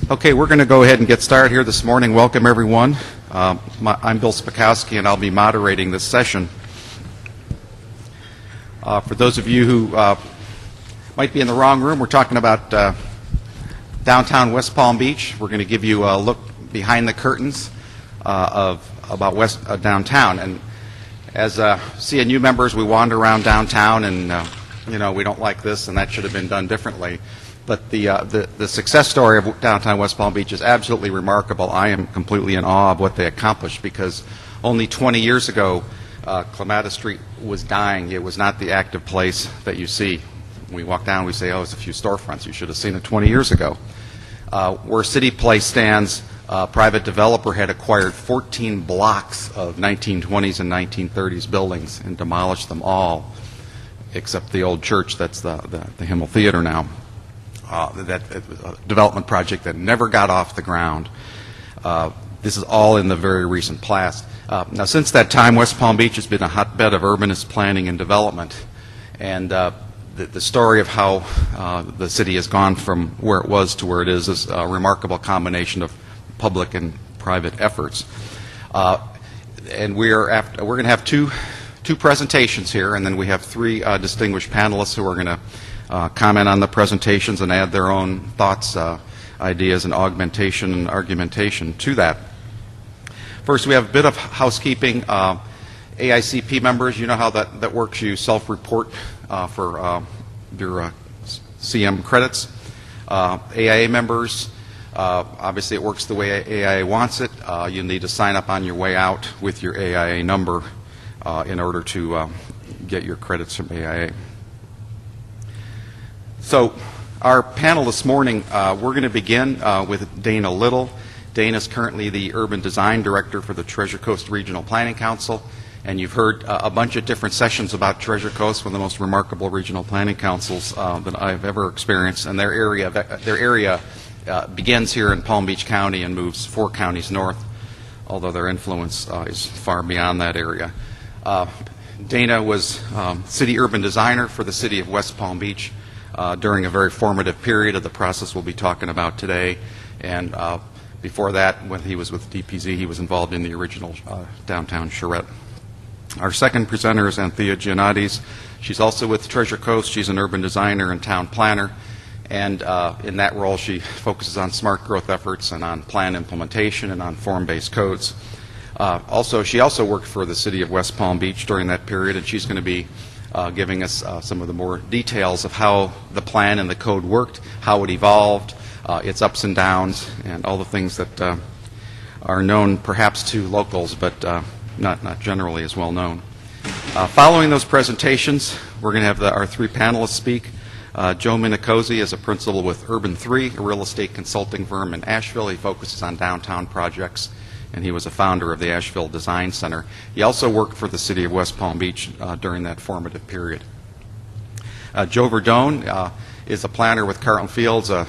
Okay, we're going to go ahead and get started here this morning. Welcome, everyone. I'm Bill Spakowski, and I'll be moderating this session. For those of you who might be in the wrong room, we're talking about downtown West Palm Beach. We're going to give you a look behind the curtains about downtown. And as CNU members, we wander around downtown, and we don't like this, and that should have been done differently. But the success story of downtown West Palm Beach is absolutely remarkable. I am completely in awe of what they accomplished, because only 20 years ago, Clematis Street was dying. It was not the active place that you see. When we walk down, we say, oh, it's a few storefronts. You should have seen it 20 years ago. Where CityPlace stands, a private developer had acquired 14 blocks of 1920s and 1930s buildings and demolished them all, except the old church that's the Himmel Theater now. That development project that never got off the ground. This is all in the very recent past. Now, since that time, West Palm Beach has been a hotbed of urbanist planning and development. And the story of how the city has gone from where it was to where it is a remarkable combination of public and private efforts. And we're going to have two presentations here, and then we have three distinguished panelists who are going to comment on the presentations and add their own thoughts, ideas, and augmentation and argumentation to that. First, we have a bit of housekeeping. AICP members, you know how that works. You self-report for your CM credits. AIA members, obviously it works the way AIA wants it. You need to sign up on your way out with your AIA number in order to get your credits from AIA. So our panel this morning, we're going to begin with Dana Little. Dana is currently the Urban Design Director for the Treasure Coast Regional Planning Council, and you've heard a bunch of different sessions about Treasure Coast, one of the most remarkable regional planning councils that I've ever experienced, and their area begins here in Palm Beach County and moves 4 counties north, although their influence is far beyond that area. Dana was City Urban Designer for the City of West Palm Beach during a very formative period of the process we'll be talking about today. And before that, when he was with DPZ, he was involved in the original downtown charrette. Our second presenter is Anthea Gianniotes. She's also with Treasure Coast. She's an urban designer and town planner. And in that role, she focuses on smart growth efforts and on plan implementation and on form-based codes. She also worked for the City of West Palm Beach during that period, and she's going to be giving us some of the more details of how the plan and the code worked, how it evolved, its ups and downs, and all the things that are known perhaps to locals, but not generally as well known. Following those presentations, we're going to have our three panelists speak. Joe Minicozzi is a principal with Urban 3, a real estate consulting firm in Asheville. He focuses on downtown projects, and he was a founder of the Asheville Design Center. He also worked for the City of West Palm Beach during that formative period. Joe Verdone is a planner with Carlton Fields, a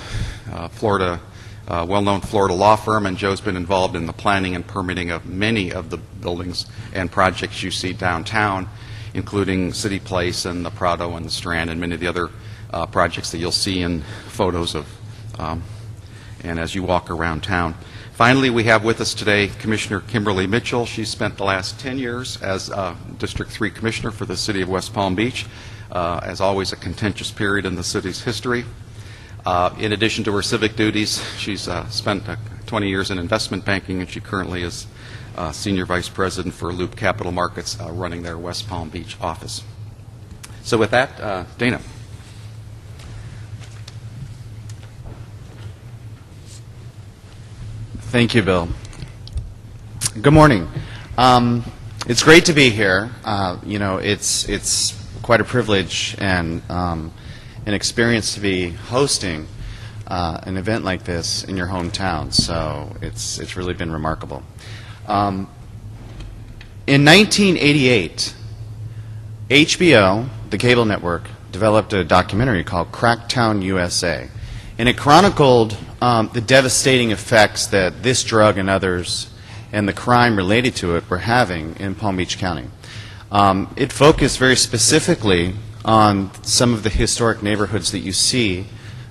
well-known Florida law firm, and Joe's been involved in the planning and permitting of many of the buildings and projects you see downtown, including CityPlace and the Prado and the Strand and many of the other projects that you'll see in photos of and as you walk around town. Finally, we have with us today Commissioner Kimberly Mitchell. She spent the last 10 years as District 3 Commissioner for the City of West Palm Beach, as always a contentious period in the city's history. In addition to her civic duties, she's spent 20 years in investment banking, and she currently is Senior Vice President for Loop Capital Markets, running their West Palm Beach office. So with that, Dana. Thank you, Bill. Good morning. It's great to be here. It's quite a privilege and an experience to be hosting an event like this in your hometown. So it's really been remarkable. In 1988, HBO, the cable network, developed a documentary called Cracktown, USA, and it chronicled the devastating effects that this drug and others and the crime related to it were having in Palm Beach County. It focused very specifically on some of the historic neighborhoods that you see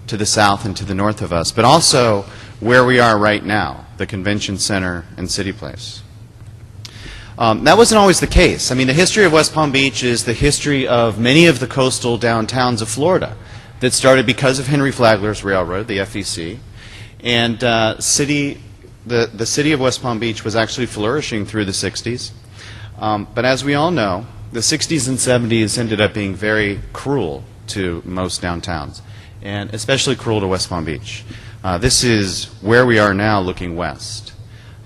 to the south and to the north of us, but also where we are right now, the Convention Center and CityPlace. That wasn't always the case. I mean, the history of West Palm Beach is the history of many of the coastal downtowns of Florida that started because of Henry Flagler's railroad, the FEC, and the city of West Palm Beach was actually flourishing through the 60s. But as we all know, the 60s and 70s ended up being very cruel to most downtowns, and especially cruel to West Palm Beach. This is where we are now looking west,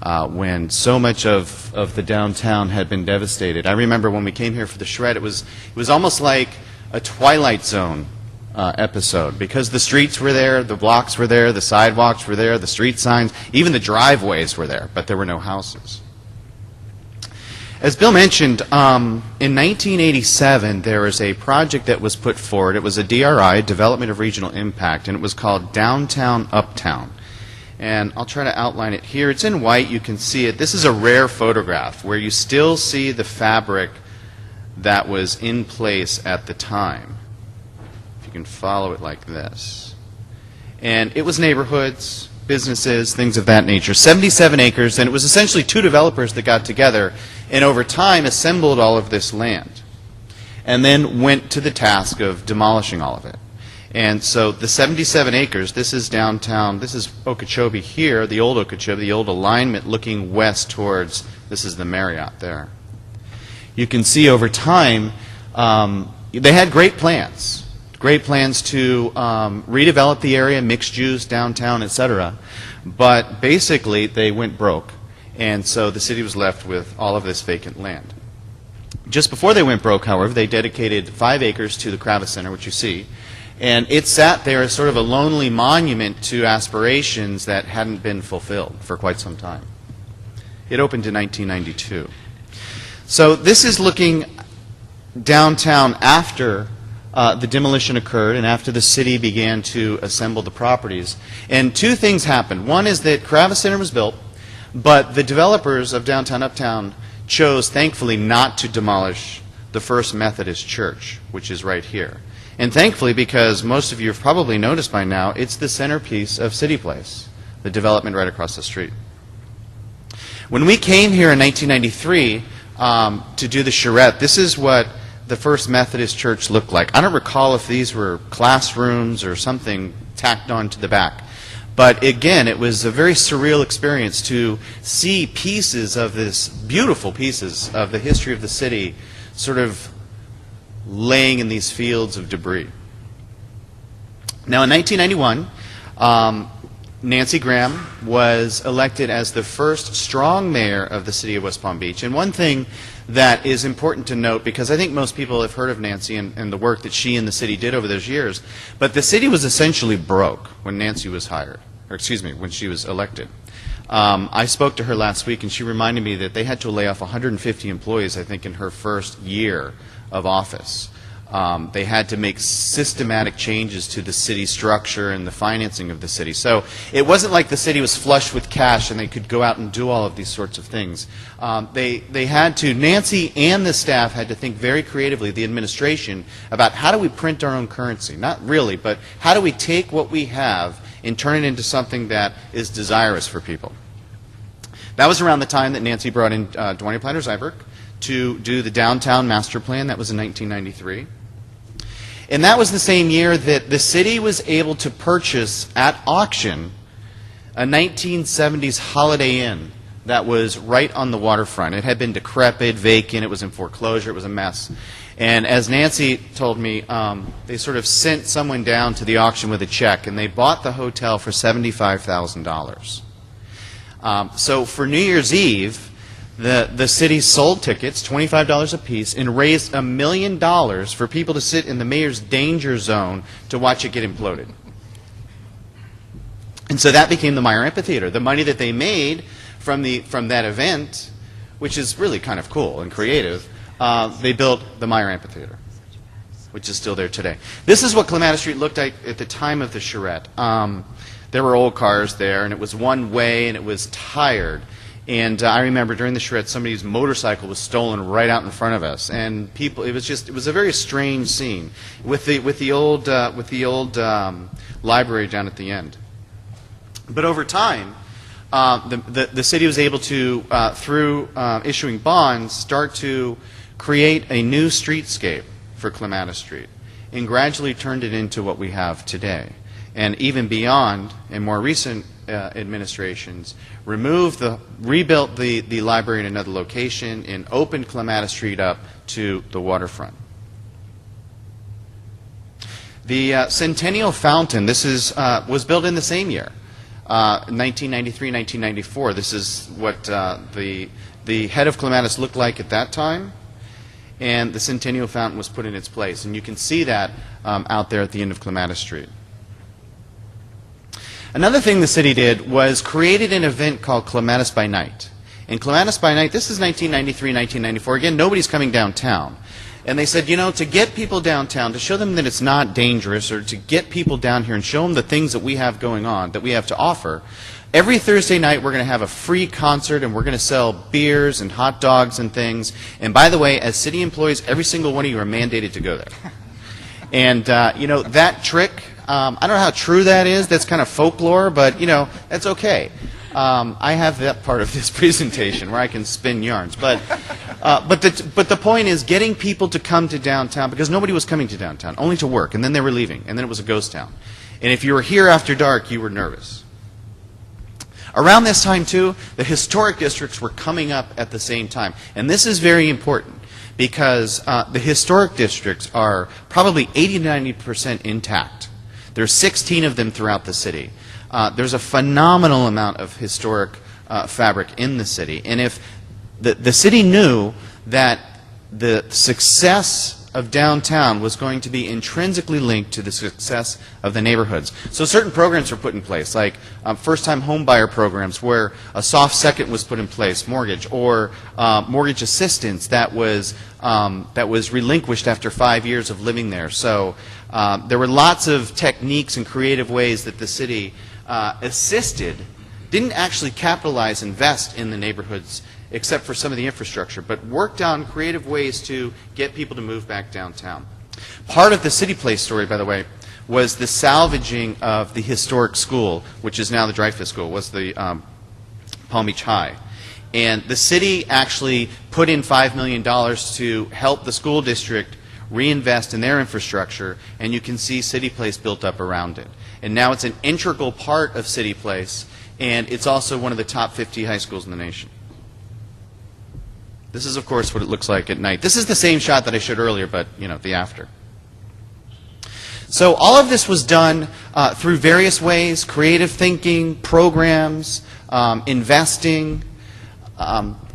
when so much of the downtown had been devastated. I remember when we came here for the charrette, it was almost like a Twilight Zone episode, because the streets were there, the blocks were there, the sidewalks were there, the street signs, even the driveways were there, but there were no houses. As Bill mentioned, in 1987 there was a project that was put forward. It was a DRI, Development of Regional Impact, and it was called Downtown Uptown. And I'll try to outline it here. It's in white, you can see it. This is a rare photograph where you still see the fabric that was in place at the time. If you can follow it like this. And it was neighborhoods, businesses, things of that nature. 77 acres, and it was essentially two developers that got together and over time assembled all of this land and then went to the task of demolishing all of it. And so the 77 acres, this is downtown, this is Okeechobee here, the old Okeechobee, the old alignment looking west towards, this is the Marriott there. You can see over time, they had great plans to redevelop the area, mixed use, downtown, etc. But basically they went broke, and so the city was left with all of this vacant land. Just before they went broke, however, they dedicated 5 acres to the Kravis Center, which you see, and it sat there as sort of a lonely monument to aspirations that hadn't been fulfilled for quite some time. It opened in 1992. So this is looking downtown after the demolition occurred and after the city began to assemble the properties. And two things happened. One is that Kravis Center was built, but the developers of Downtown Uptown chose, thankfully, not to demolish the First Methodist Church, which is right here. And thankfully, because most of you have probably noticed by now, it's the centerpiece of CityPlace, the development right across the street. When we came here in 1993 to do the charrette, this is what the First Methodist Church looked like. I don't recall if these were classrooms or something tacked on to the back. But again, it was a very surreal experience to see pieces of this, beautiful pieces of the history of the city sort of laying in these fields of debris. Now in 1991, Nancy Graham was elected as the first strong mayor of the city of West Palm Beach. And one thing that is important to note, because I think most people have heard of Nancy and the work that she and the city did over those years, but the city was essentially broke when Nancy was hired, or excuse me, when she was elected. I spoke to her last week and she reminded me that they had to lay off 150 employees, I think, in her first year of office. They had to make systematic changes to the city structure and the financing of the city. So it wasn't like the city was flush with cash and they could go out and do all of these sorts of things. They had to, Nancy and the staff had to think very creatively, the administration, about how do we print our own currency? Not really, but how do we take what we have and turn it into something that is desirous for people? That was around the time that Nancy brought in Dwayne Planter-Zyberk to do the downtown master plan. That was in 1993. And that was the same year that the city was able to purchase at auction a 1970s Holiday Inn that was right on the waterfront. It had been decrepit, vacant, it was in foreclosure, it was a mess. And as Nancy told me, they sort of sent someone down to the auction with a check, and they bought the hotel for $75,000. So for New Year's Eve, the city sold tickets, $25 a piece, and raised $1 million for people to sit in the mayor's danger zone to watch it get imploded. And so that became the Meyer Amphitheater. The money that they made from that event, which is really kind of cool and creative, they built the Meyer Amphitheater, which is still there today. This is what Clematis Street looked like at the time of the charrette. There were old cars there, and it was one way, and it was tired. And I remember during the charrette, somebody's motorcycle was stolen right out in front of us, and people. It was a very strange scene with the old library down at the end. But over time, the city was able to, through issuing bonds, start to create a new streetscape for Clematis Street, and gradually turned it into what we have today. And even beyond, in more recent administrations, rebuilt the library in another location and opened Clematis Street up to the waterfront. The Centennial Fountain, this is, was built in the same year, 1993, 1994. This is what the head of Clematis looked like at that time, and the Centennial Fountain was put in its place. And you can see that out there at the end of Clematis Street. Another thing the city did was created an event called Clematis by Night. And Clematis by Night, this is 1993, 1994. Again, nobody's coming downtown. And they said, you know, to get people downtown, to show them that it's not dangerous, or to get people down here and show them the things that we have going on, that we have to offer, every Thursday night we're going to have a free concert, and we're going to sell beers and hot dogs and things. And by the way, as city employees, every single one of you are mandated to go there. And, you know, that trick, I don't know how true that is. That's kind of folklore, but, you know, that's okay. I have that part of this presentation where I can spin yarns. But the point is getting people to come to downtown, because nobody was coming to downtown, only to work, and then they were leaving, and then it was a ghost town. And if you were here after dark, you were nervous. Around this time, too, the historic districts were coming up at the same time. And this is very important, because the historic districts are probably 80 to 90% intact. There are 16 of them throughout the city. There's a phenomenal amount of historic fabric in the city. And if the city knew that the success of downtown was going to be intrinsically linked to the success of the neighborhoods. So certain programs were put in place, like first-time home buyer programs where a soft second was put in place, mortgage, or mortgage assistance that was relinquished after 5 years of living there. So there were lots of techniques and creative ways that the city assisted, didn't actually capitalize, invest in the neighborhoods, except for some of the infrastructure, but worked on creative ways to get people to move back downtown. Part of the CityPlace story, by the way, was the salvaging of the historic school, which is now the Dreyfus School, was the Palm Beach High. And the city actually put in $5 million to help the school district reinvest in their infrastructure, and you can see CityPlace built up around it. And now it's an integral part of CityPlace, and it's also one of the top 50 high schools in the nation. This is, of course, what it looks like at night. This is the same shot that I showed earlier, but, you know, the after. So all of this was done through various ways: creative thinking, programs, investing,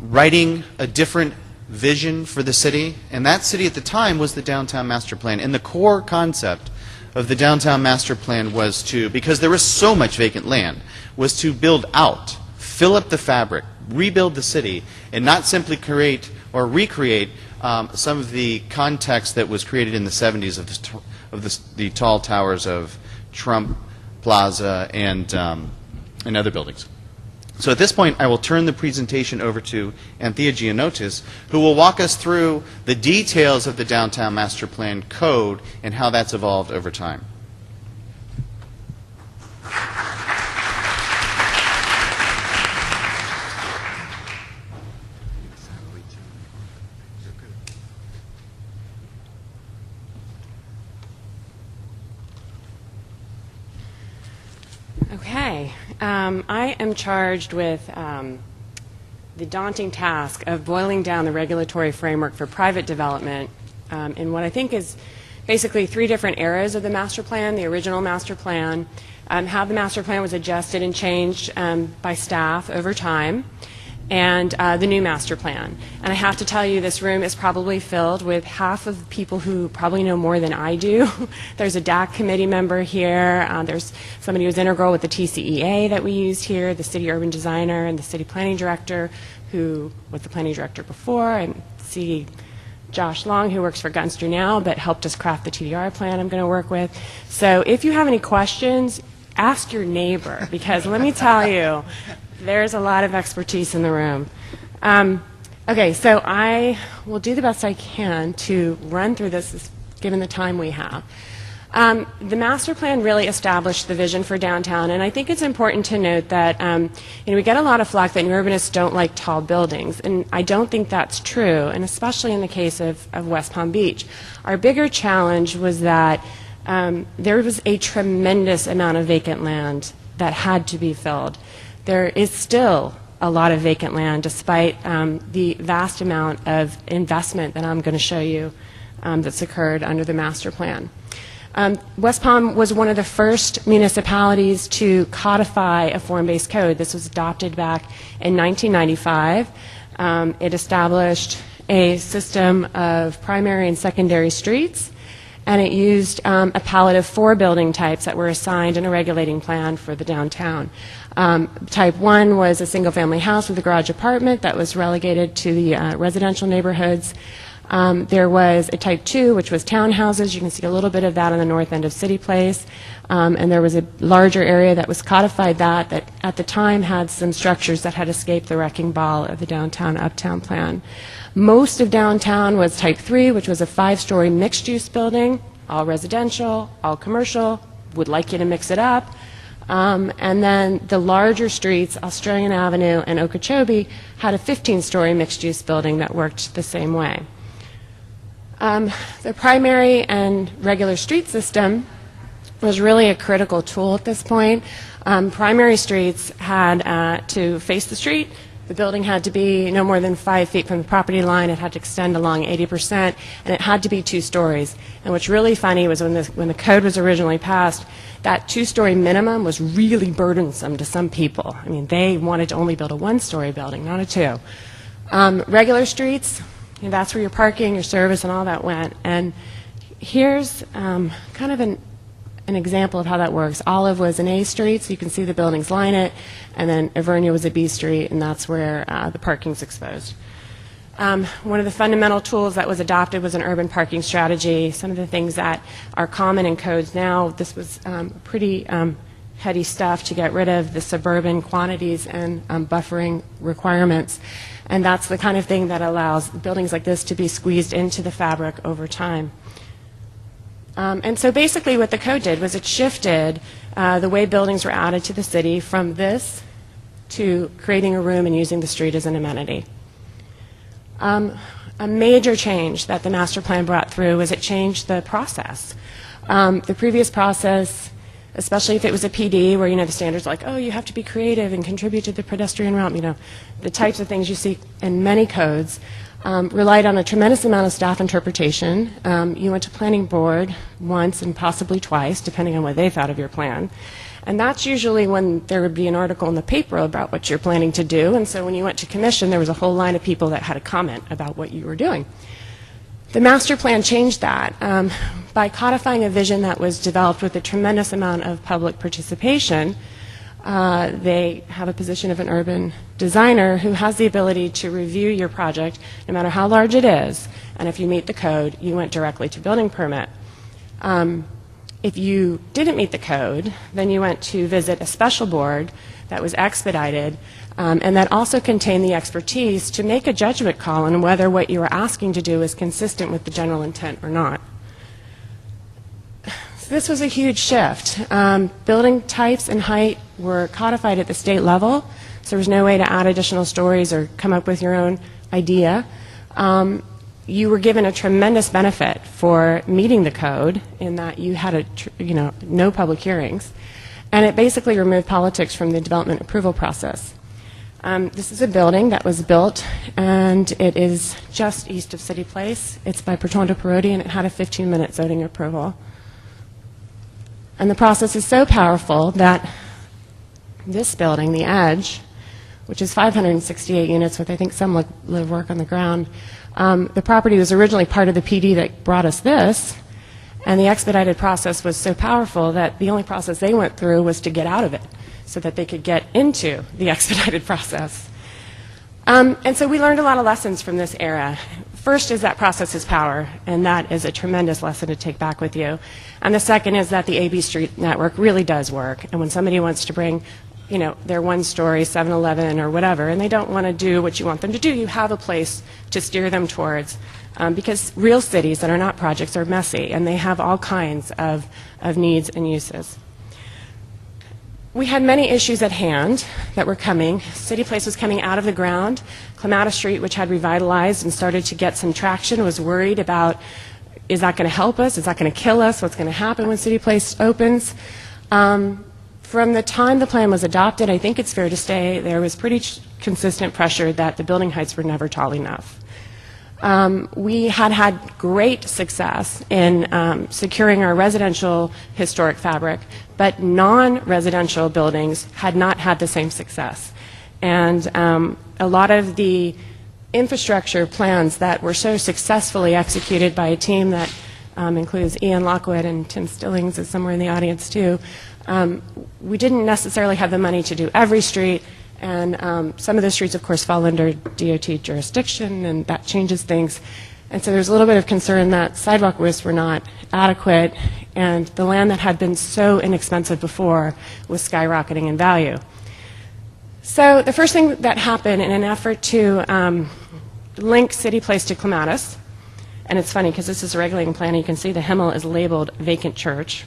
writing a different vision for the city. And that city at the time was the Downtown Master Plan. And the core concept of the Downtown Master Plan was to, because there was so much vacant land, was to build out, fill up the fabric, rebuild the city, and not simply create or recreate some of the context that was created in the 70s of the tall towers of Trump Plaza and other buildings. So at this point, I will turn the presentation over to Anthea Gianniotes, who will walk us through the details of the Downtown Master Plan Code and how that's evolved over time. Okay. I am charged with the daunting task of boiling down the regulatory framework for private development in what I think is basically 3 different eras of the master plan: the original master plan, how the master plan was adjusted and changed by staff over time, and the new master plan. And I have to tell you, this room is probably filled with half of the people who probably know more than I do. There's a DAC committee member here. There's somebody who's integral with the TCEA that we used here, the city urban designer and the city planning director, who was the planning director before, and see Josh Long, who works for Gunster now, but helped us craft the TDR plan I'm going to work with. So if you have any questions, ask your neighbor, because let me tell you, there's a lot of expertise in the room. Okay, so I will do the best I can to run through this given the time we have. The master plan really established the vision for downtown, and I think it's important to note that we get a lot of flack that new urbanists don't like tall buildings, and I don't think that's true, and especially in the case of West Palm Beach. Our bigger challenge was that there was a tremendous amount of vacant land that had to be filled. There is still a lot of vacant land despite the vast amount of investment that I'm going to show you that's occurred under the master plan. West Palm was one of the first municipalities to codify a form-based code. This was adopted back in 1995. It established a system of primary and secondary streets, and it used a palette of 4 building types that were assigned in a regulating plan for the downtown. Type 1 was a single-family house with a garage apartment that was relegated to the residential neighborhoods. There was a type 2, which was townhouses. You can see a little bit of that on the north end of CityPlace. And there was a larger area that was codified that at the time had some structures that had escaped the wrecking ball of the downtown-uptown plan. Most of downtown was type 3, which was a 5-story mixed-use building, all residential, all commercial, would like you to mix it up. And then the larger streets, Australian Avenue and Okeechobee, had a 15-story mixed-use building that worked the same way. The primary and regular street system was really a critical tool at this point. Primary streets had to face the street. The building had to be no more than 5 feet from the property line. It had to extend along 80%, and it had to be 2 stories. And what's really funny was when the code was originally passed, that 2-story minimum was really burdensome to some people. I mean, they wanted to only build a 1-story building, not a 2. Regular streets, that's where your parking, your service, and all that went. And here's kind of an example of how that works. Olive was an A street, so you can see the buildings line it, and then Ivernia was a B street, and that's where the parking's exposed. One of the fundamental tools that was adopted was an urban parking strategy. Some of the things that are common in codes now, this was pretty heady stuff to get rid of the suburban quantities and buffering requirements. And that's the kind of thing that allows buildings like this to be squeezed into the fabric over time. And so basically what the code did was it shifted the way buildings were added to the city from this to creating a room and using the street as an amenity. A major change that the master plan brought through was it changed the process. The previous process, especially if it was a PD where, the standards like, oh, you have to be creative and contribute to the pedestrian realm, the types of things you see in many codes, relied on a tremendous amount of staff interpretation. You went to planning board once and possibly twice, depending on what they thought of your plan. And that's usually when there would be an article in the paper about what you're planning to do. And so when you went to commission, there was a whole line of people that had a comment about what you were doing. The master plan changed that by codifying a vision that was developed with a tremendous amount of public participation. They have a position of an urban designer who has the ability to review your project no matter how large it is, and if you meet the code, you went directly to building permit. If you didn't meet the code, then you went to visit a special board that was expedited, and that also contained the expertise to make a judgment call on whether what you were asking to do is consistent with the general intent or not. So this was a huge shift. Building types and height were codified at the state level, so there was no way to add additional stories or come up with your own idea. You were given a tremendous benefit for meeting the code in that you had no public hearings, and it basically removed politics from the development approval process. This is a building that was built, and it is just east of CityPlace. It's by Portondo Parodi, and it had a 15-minute zoning approval. And the process is so powerful that this building, the Edge, which is 568 units with I think some live work on the ground, the property was originally part of the PD that brought us this, and the expedited process was so powerful that the only process they went through was to get out of it so that they could get into the expedited process. And so we learned a lot of lessons from this era. First is that process is power, and that is a tremendous lesson to take back with you. And the second is that the AB Street network really does work, and when somebody wants to bring they're one-story, 7-Eleven or whatever, and they don't want to do what you want them to do. You have a place to steer them towards, because real cities that are not projects are messy, and they have all kinds of needs and uses. We had many issues at hand that were coming. CityPlace was coming out of the ground. Clematis Street, which had revitalized and started to get some traction, was worried about, is that going to help us? Is that going to kill us? What's going to happen when CityPlace opens? From the time the plan was adopted, I think it's fair to say there was pretty consistent pressure that the building heights were never tall enough. We had great success in securing our residential historic fabric, but non-residential buildings had not had the same success. And a lot of the infrastructure plans that were so successfully executed by a team that includes Ian Lockwood and Tim Stillings is somewhere in the audience too, we didn't necessarily have the money to do every street. And some of the streets, of course, fall under DOT jurisdiction, and that changes things. And so there's a little bit of concern that sidewalk widths were not adequate, and the land that had been so inexpensive before was skyrocketing in value. So the first thing that happened in an effort to link CityPlace to Clematis, and it's funny because this is a regulating plan, and you can see the Himmel is labeled vacant church,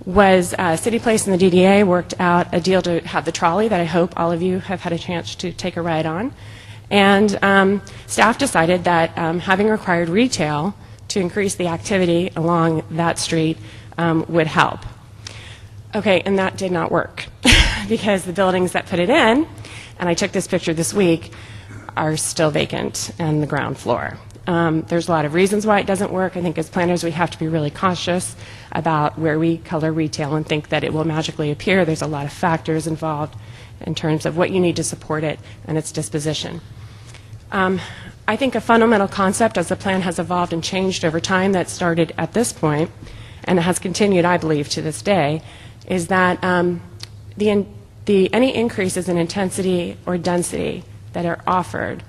was CityPlace and the DDA worked out a deal to have the trolley that I hope all of you have had a chance to take a ride on. And staff decided that having required retail to increase the activity along that street would help. Okay, and that did not work because the buildings that put it in, and I took this picture this week, are still vacant and the ground floor. There's a lot of reasons why it doesn't work. I think as planners we have to be really cautious about where we color retail and think that it will magically appear. There's a lot of factors involved in terms of what you need to support it and its disposition. I think a fundamental concept as the plan has evolved and changed over time that started at this point and has continued, I believe, to this day, is that any increases in intensity or density that are offered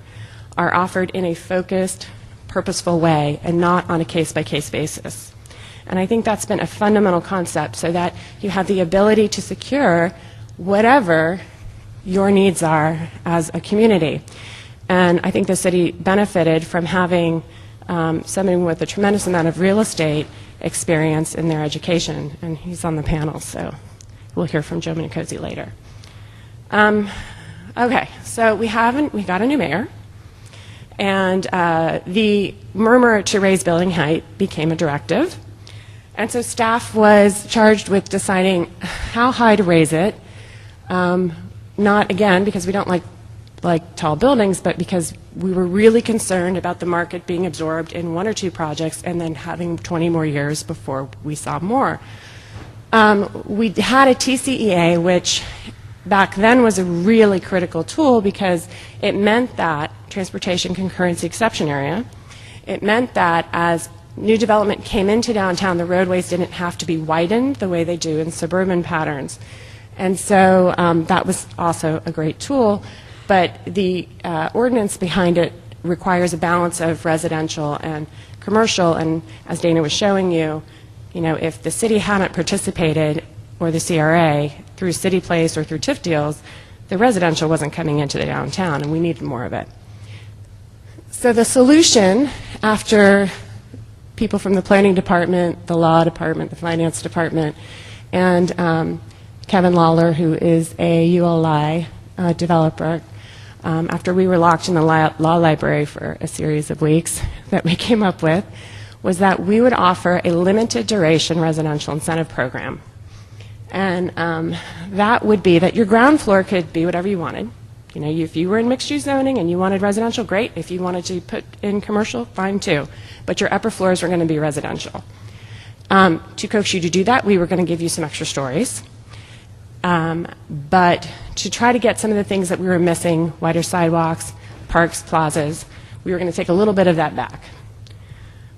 in a focused, purposeful way and not on a case-by-case basis. And I think that's been a fundamental concept so that you have the ability to secure whatever your needs are as a community. And I think the city benefited from having somebody with a tremendous amount of real estate experience in their education, and he's on the panel, so we'll hear from Joe Minicozzi later. Okay, so we got a new mayor. And the murmur to raise building height became a directive. And so staff was charged with deciding how high to raise it, not, again, because we don't like tall buildings, but because we were really concerned about the market being absorbed in 1 or 2 projects and then having 20 more years before we saw more. We had a TCEA, which back then was a really critical tool because it meant that transportation concurrency exception area. It meant that as new development came into downtown, the roadways didn't have to be widened the way they do in suburban patterns. And so that was also a great tool, but the ordinance behind it requires a balance of residential and commercial, and as Dana was showing you, if the city hadn't participated, or the CRA, through CityPlace or through TIF deals, the residential wasn't coming into the downtown, and we needed more of it. So the solution, after people from the planning department, the law department, the finance department, and Kevin Lawler, who is a ULI developer, after we were locked in the law library for a series of weeks, that we came up with was that we would offer a limited duration residential incentive program. And that would be that your ground floor could be whatever you wanted. If you were in mixed-use zoning and you wanted residential, great. If you wanted to put in commercial, fine too. But your upper floors were going to be residential. To coax you to do that, we were going to give you some extra stories. But to try to get some of the things that we were missing, wider sidewalks, parks, plazas, we were going to take a little bit of that back.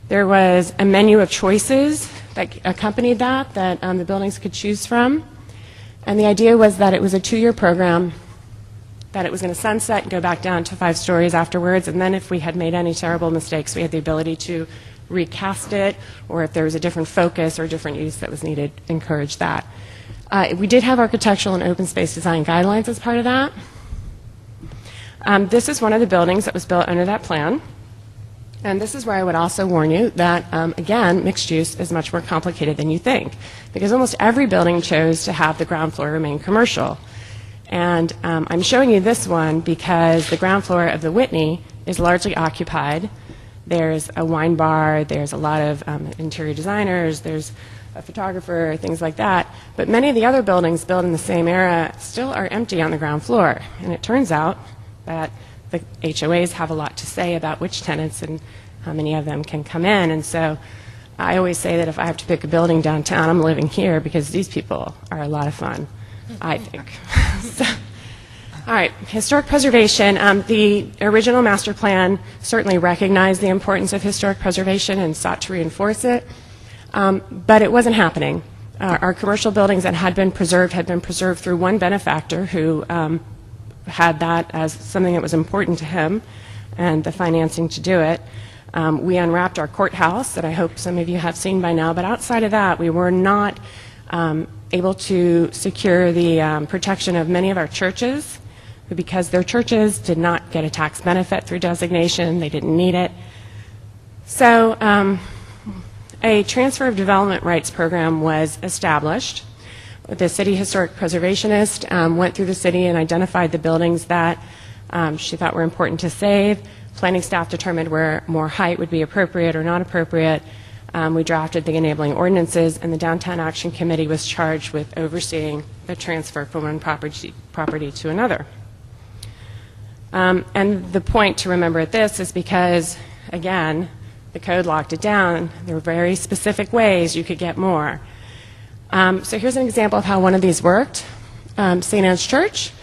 There was a menu of choices that accompanied that the buildings could choose from. And the idea was that it was a 2-year program, that it was going to sunset and go back down to 5 stories afterwards, and then if we had made any terrible mistakes, we had the ability to recast it, or if there was a different focus or different use that was needed, encourage that. We did have architectural and open space design guidelines as part of that. This is one of the buildings that was built under that plan. And this is where I would also warn you that, again, mixed use is much more complicated than you think, because almost every building chose to have the ground floor remain commercial. And I'm showing you this one because the ground floor of the Whitney is largely occupied. There's a wine bar, there's a lot of interior designers, there's a photographer, things like that. But many of the other buildings built in the same era still are empty on the ground floor. And it turns out that the HOAs have a lot to say about which tenants and how many of them can come in. And so I always say that if I have to pick a building downtown, I'm living here because these people are a lot of fun, I think. So, all right, historic preservation. The original master plan certainly recognized the importance of historic preservation and sought to reinforce it, but it wasn't happening. Our commercial buildings that had been preserved through one benefactor who had that as something that was important to him and the financing to do it. We unwrapped our courthouse that I hope some of you have seen by now, but outside of that, we were not able to secure the protection of many of our churches because their churches did not get a tax benefit through designation. They didn't need it. So a transfer of development rights program was established. The city historic preservationist went through the city and identified the buildings that she thought were important to save. Planning staff determined where more height would be appropriate or not appropriate. We drafted the enabling ordinances, and the Downtown Action Committee was charged with overseeing the transfer from one property to another. And the point to remember at this is because, again, the code locked it down. There were very specific ways you could get more. So here's an example of how one of these worked. St. Anne's Church,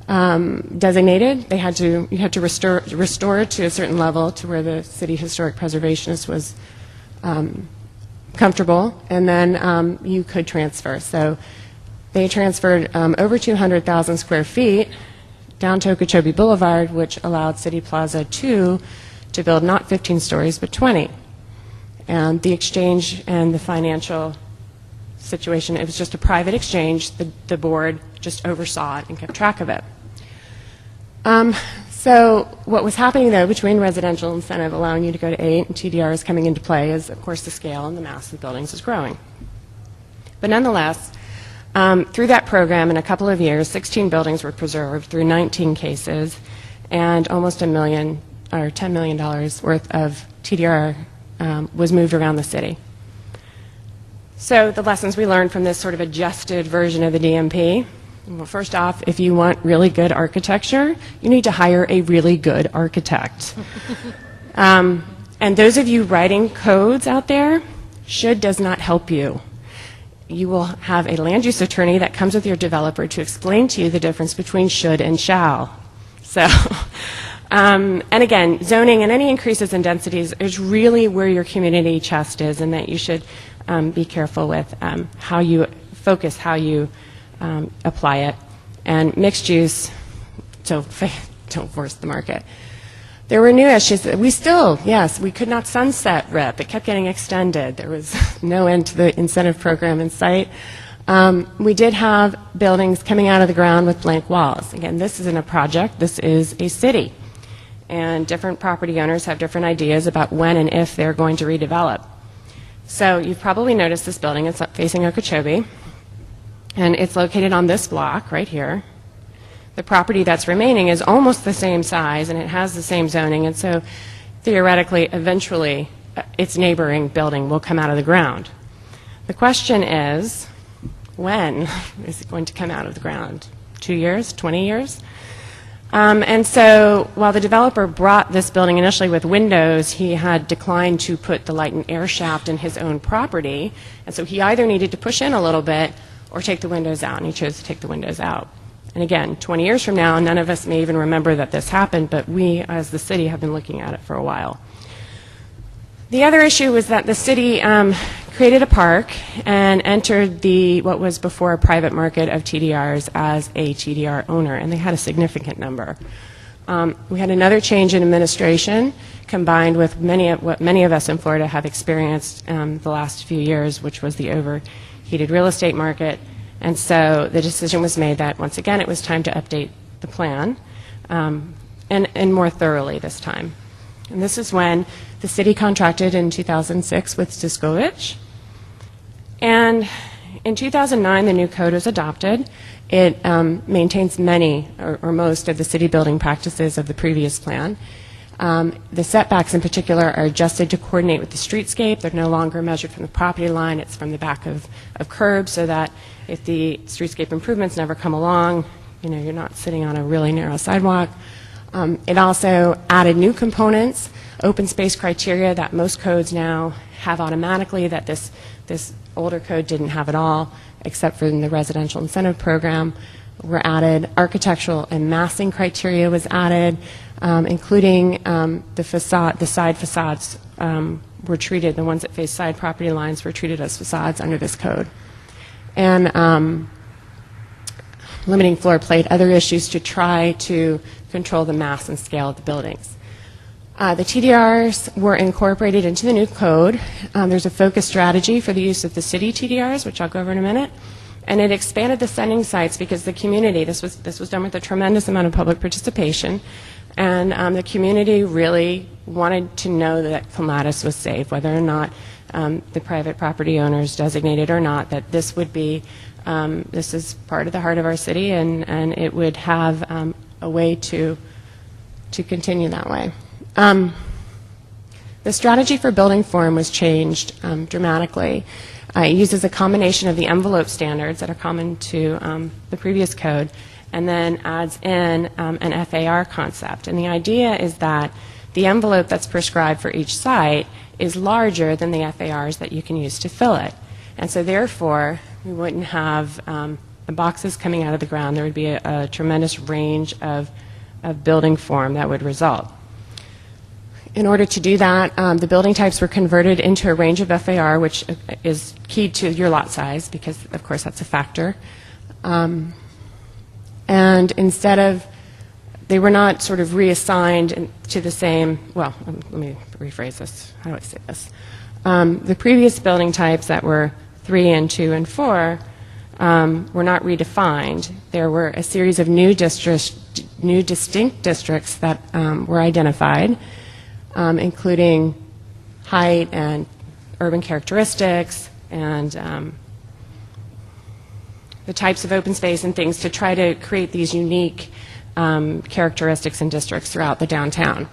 designated. You had to restore it to a certain level to where the city historic preservationist was comfortable, and then you could transfer. So they transferred over 200,000 square feet down to Okeechobee Boulevard, which allowed City Plaza 2 to build not 15 stories, but 20. And the exchange and the financial situation, it was just a private exchange. The board just oversaw it and kept track of it. So what was happening, though, between residential incentive allowing you to go to 8 and TDRs coming into play is, of course, the scale and the mass of the buildings is growing. But nonetheless, through that program, in a couple of years, 16 buildings were preserved through 19 cases, and almost $1 million or $10 million worth of TDR was moved around the city. So the lessons we learned from this sort of adjusted version of the DMP. Well, first off, if you want really good architecture, you need to hire a really good architect. And those of you writing codes out there, should does not help you. You will have a land use attorney that comes with your developer to explain to you the difference between should and shall. So, and again, zoning and any increases in densities is really where your community chest is, and that you should be careful with how you focus, how you apply it. And mixed use, don't force the market. There were new issues that we still, yes, we could not sunset RIP. It kept getting extended. There was no end to the incentive program in sight. We did have buildings coming out of the ground with blank walls. Again, this isn't a project. This is a city. And different property owners have different ideas about when and if they're going to redevelop. So you've probably noticed this building. It's facing Okeechobee. And it's located on this block right here. The property that's remaining is almost the same size, and it has the same zoning, and so theoretically, eventually, its neighboring building will come out of the ground. The question is, when is it going to come out of the ground? 2 years? 20 years? And so while the developer brought this building initially with windows, he had declined to put the light and air shaft in his own property, and so he either needed to push in a little bit or take the windows out, and he chose to take the windows out. And again, 20 years from now, none of us may even remember that this happened, but we, as the city, have been looking at it for a while. The other issue was that the city created a park and entered what was before a private market of TDRs as a TDR owner, and they had a significant number. We had another change in administration combined with what many of us in Florida have experienced the last few years, which was the overheated real estate market And so the decision was made that, once again, it was time to update the plan, and more thoroughly this time. And this is when the city contracted in 2006 with Siskovich. And in 2009, the new code was adopted. It maintains many or most of the city building practices of the previous plan. The setbacks in particular are adjusted to coordinate with the streetscape. They're no longer measured from the property line. It's from the back of curbs, so that if the streetscape improvements never come along, you know, you're not sitting on a really narrow sidewalk. It also added new components, open space criteria that most codes now have automatically, that this older code didn't have at all, except for in the residential incentive program. Were added. Architectural and massing criteria was added, including the side facades were treated, the ones that face side property lines were treated as facades under this code. And limiting floor plate, other issues to try to control the mass and scale of the buildings. The TDRs were incorporated into the new code. There's a focus strategy for the use of the city TDRs, which I'll go over in a minute. And it expanded the sending sites because the community, this was done with a tremendous amount of public participation, and the community really wanted to know that Clematis was safe, whether or not the private property owners designated or not, that this would be, this is part of the heart of our city, and it would have a way to continue that way. The strategy for building form was changed dramatically. It uses a combination of the envelope standards that are common to the previous code, and then adds in an FAR concept. And the idea is that the envelope that's prescribed for each site is larger than the FARs that you can use to fill it. And so therefore, we wouldn't have the boxes coming out of the ground. There would be a tremendous range of building form that would result. In order to do that, the building types were converted into a range of FAR, which is key to your lot size, because, of course, that's a factor. And instead of, they were not sort of reassigned to the same, well, let me rephrase this. How do I say this? The previous building types that were 3 and 2 and 4 were not redefined. There were a series of new distinct districts that were identified, including height and urban characteristics and the types of open space and things to try to create these unique characteristics and districts throughout the downtown.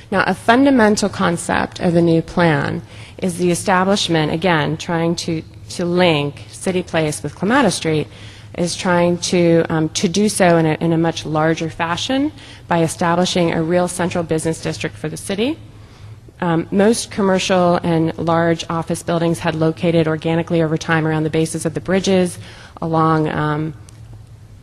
Now, a fundamental concept of the new plan is the establishment, again, trying to link CityPlace with Clematis Street, is trying to do so in a much larger fashion by establishing a real central business district for the city. Most commercial and large office buildings had located organically over time around the bases of the bridges along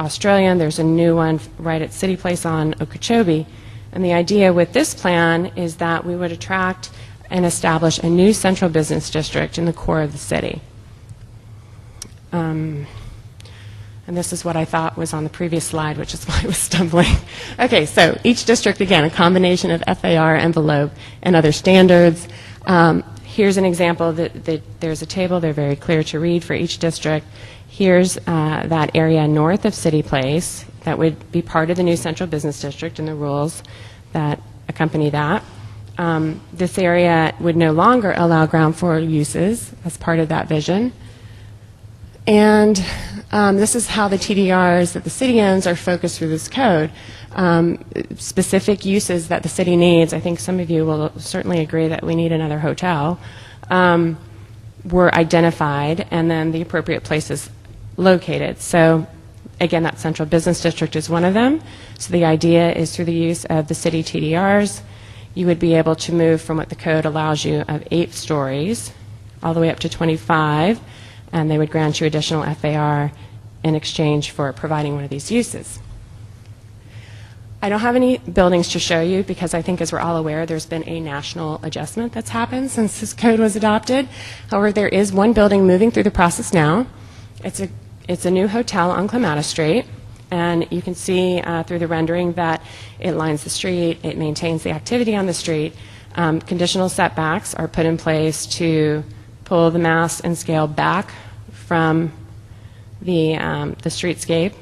Australian. There's a new one right at CityPlace on Okeechobee. And the idea with this plan is that we would attract and establish a new central business district in the core of the city. And this is what I thought was on the previous slide, which is why I was stumbling. Okay, so each district, again, a combination of FAR, envelope, and other standards. Here's an example that there's a table. They're very clear to read for each district. Here's that area north of CityPlace that would be part of the new central business district and the rules that accompany that. This area would no longer allow ground floor uses as part of that vision. And this is how the TDRs that the city owns are focused through this code. Specific uses that the city needs, I think some of you will certainly agree that we need another hotel, were identified, and then the appropriate places located. So again, that central business district is one of them. So the idea is through the use of the city TDRs, you would be able to move from what the code allows you of 8 stories all the way up to 25, and they would grant you additional FAR in exchange for providing one of these uses. I don't have any buildings to show you because I think, as we're all aware, there's been a national adjustment that's happened since this code was adopted. However, there is one building moving through the process now. It's a new hotel on Clematis Street, and you can see through the rendering that it lines the street, it maintains the activity on the street. Conditional setbacks are put in place to pull the mass and scale back from the streetscape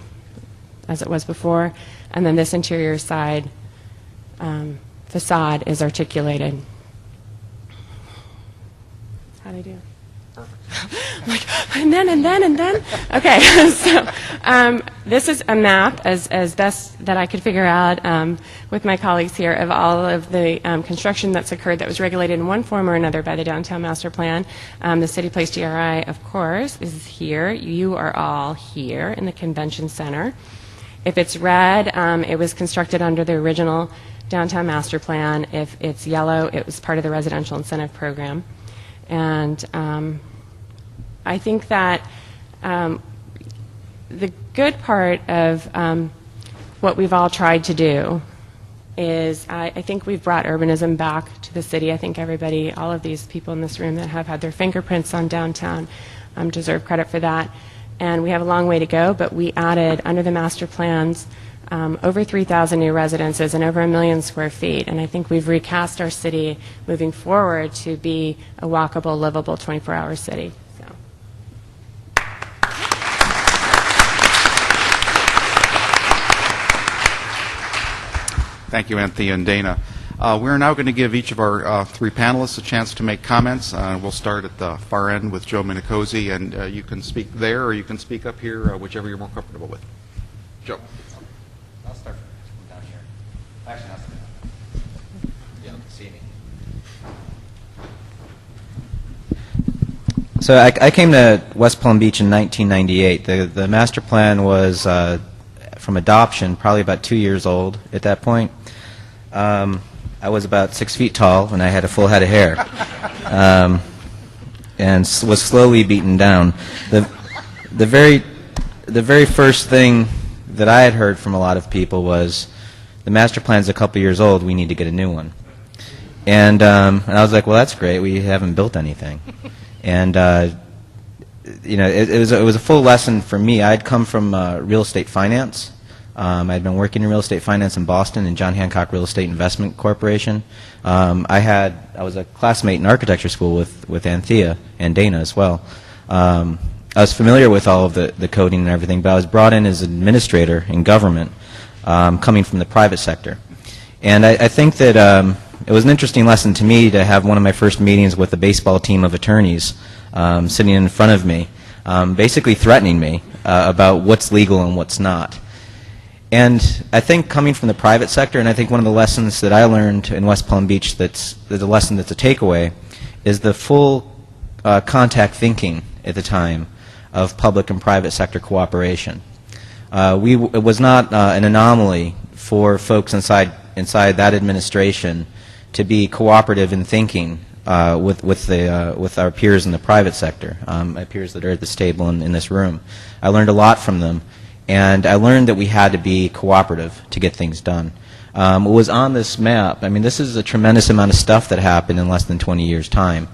as it was before, and then this interior side facade is articulated. How'd I do? I'm like, and then. Okay, so this is a map, as best that I could figure out with my colleagues here, of all of the construction that's occurred that was regulated in one form or another by the Downtown Master Plan. The CityPlace GRI, of course, is here. You are all here in the Convention Center. If it's red, it was constructed under the original Downtown Master Plan. If it's yellow, it was part of the Residential Incentive Program. And I think that the good part of what we've all tried to do is I think we've brought urbanism back to the city. I think everybody, all of these people in this room that have had their fingerprints on downtown deserve credit for that. And we have a long way to go, but we added, under the master plans, over 3,000 new residences and over 1 million square feet. And I think we've recast our city moving forward to be a walkable, livable 24-hour city. So. Thank you, Anthea and Dana. We're now going to give each of our three panelists a chance to make comments. We'll start at the far end with Joe Minicozzi, and you can speak there or you can speak up here, whichever you're more comfortable with. Joe. I'll start from down here. Actually, I'll start. You don't see me. So I came to West Palm Beach in 1998. The master plan was from adoption, probably about 2 years old at that point. I was about 6 feet tall, and I had a full head of hair, and was slowly beaten down. The very first thing that I had heard from a lot of people was, the master plan's a couple years old, we need to get a new one. And I was like, well, that's great, we haven't built anything. And you know, it was a full lesson for me. I'd come from real estate finance. I'd been working in real estate finance in Boston in John Hancock Real Estate Investment Corporation. I was a classmate in architecture school with Anthea and Dana as well. I was familiar with all of the coding and everything, but I was brought in as an administrator in government, coming from the private sector. And I think that it was an interesting lesson to me to have one of my first meetings with a baseball team of attorneys sitting in front of me, basically threatening me about what's legal and what's not. And I think coming from the private sector, and I think one of the lessons that I learned in West Palm Beach that's a lesson that's a takeaway, is the full contact thinking at the time of public and private sector cooperation. It was not an anomaly for folks inside that administration to be cooperative in thinking with our peers in the private sector, my peers that are at this table and in this room. I learned a lot from them. And I learned that we had to be cooperative to get things done. What was on this map, I mean, this is a tremendous amount of stuff that happened in less than 20 years' time.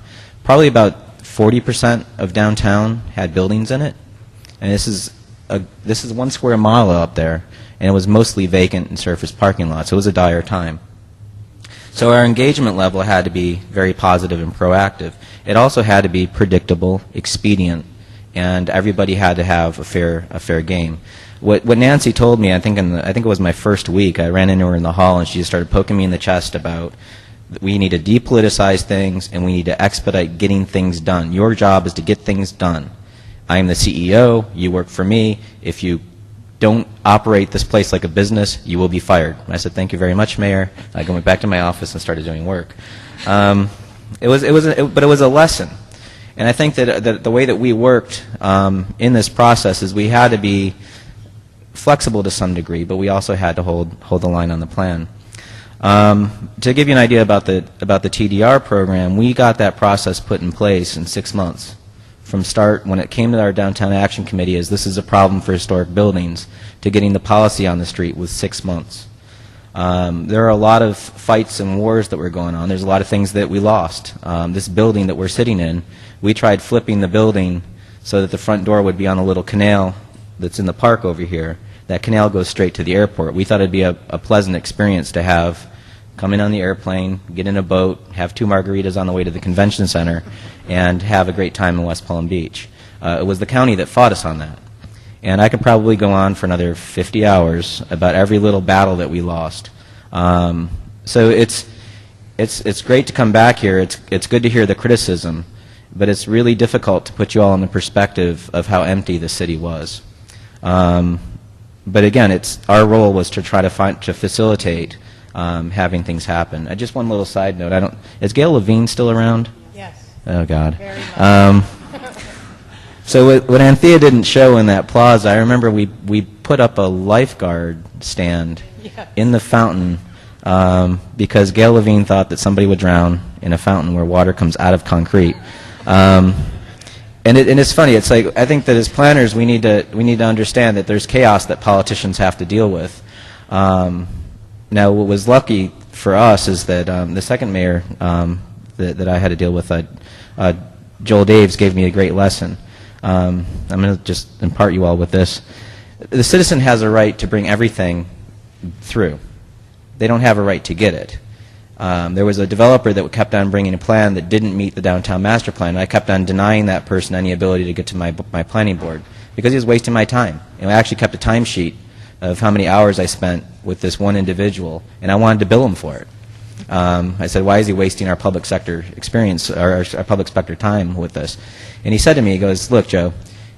Probably about 40% of downtown had buildings in it. And this is 1 square mile up there, and it was mostly vacant and surface parking lots. So it was a dire time. So our engagement level had to be very positive and proactive. It also had to be predictable, expedient, and everybody had to have a fair game. What Nancy told me, I think it was my first week, I ran into her in the hall and she just started poking me in the chest about, we need to depoliticize things and we need to expedite getting things done. Your job is to get things done. I am the CEO, you work for me. If you don't operate this place like a business, you will be fired. And I said, thank you very much, Mayor. I went back to my office and started doing work. But it was a lesson. And I think that the way that we worked in this process is we had to be flexible to some degree, but we also had to hold the line on the plan. To give you an idea about the TDR program, we got that process put in place in 6 months. From start, when it came to our Downtown Action Committee, as this is a problem for historic buildings, to getting the policy on the street was 6 months. There are a lot of fights and wars that were going on. There's a lot of things that we lost. This building that we're sitting in, we tried flipping the building so that the front door would be on a little canal that's in the park over here. That canal goes straight to the airport. We thought it'd be a pleasant experience to have come in on the airplane, get in a boat, have 2 margaritas on the way to the convention center, and have a great time in West Palm Beach. It was the county that fought us on that. And I could probably go on for another 50 hours about every little battle that we lost. So it's great to come back here. It's good to hear the criticism, but it's really difficult to put you all in the perspective of how empty the city was. But again, our role was to try to facilitate having things happen. Just one little side note. Is Gail Levine still around? Yes. Oh God. Very much. So what Anthea didn't show in that plaza, I remember we put up a lifeguard stand in the fountain because Gail Levine thought that somebody would drown in a fountain where water comes out of concrete. And it's funny. It's like I think that as planners we need to understand that there's chaos that politicians have to deal with. Now, what was lucky for us is that the second mayor that I had to deal with, Joel Daves, gave me a great lesson. I'm going to just impart you all with this. The citizen has a right to bring everything through. They don't have a right to get it. There was a developer that kept on bringing a plan that didn't meet the downtown master plan, and I kept on denying that person any ability to get to my planning board because he was wasting my time. And I actually kept a timesheet of how many hours I spent with this one individual, and I wanted to bill him for it. I said, why is he wasting our public sector experience, our public sector time with this? And he said to me, he goes, look, Joe,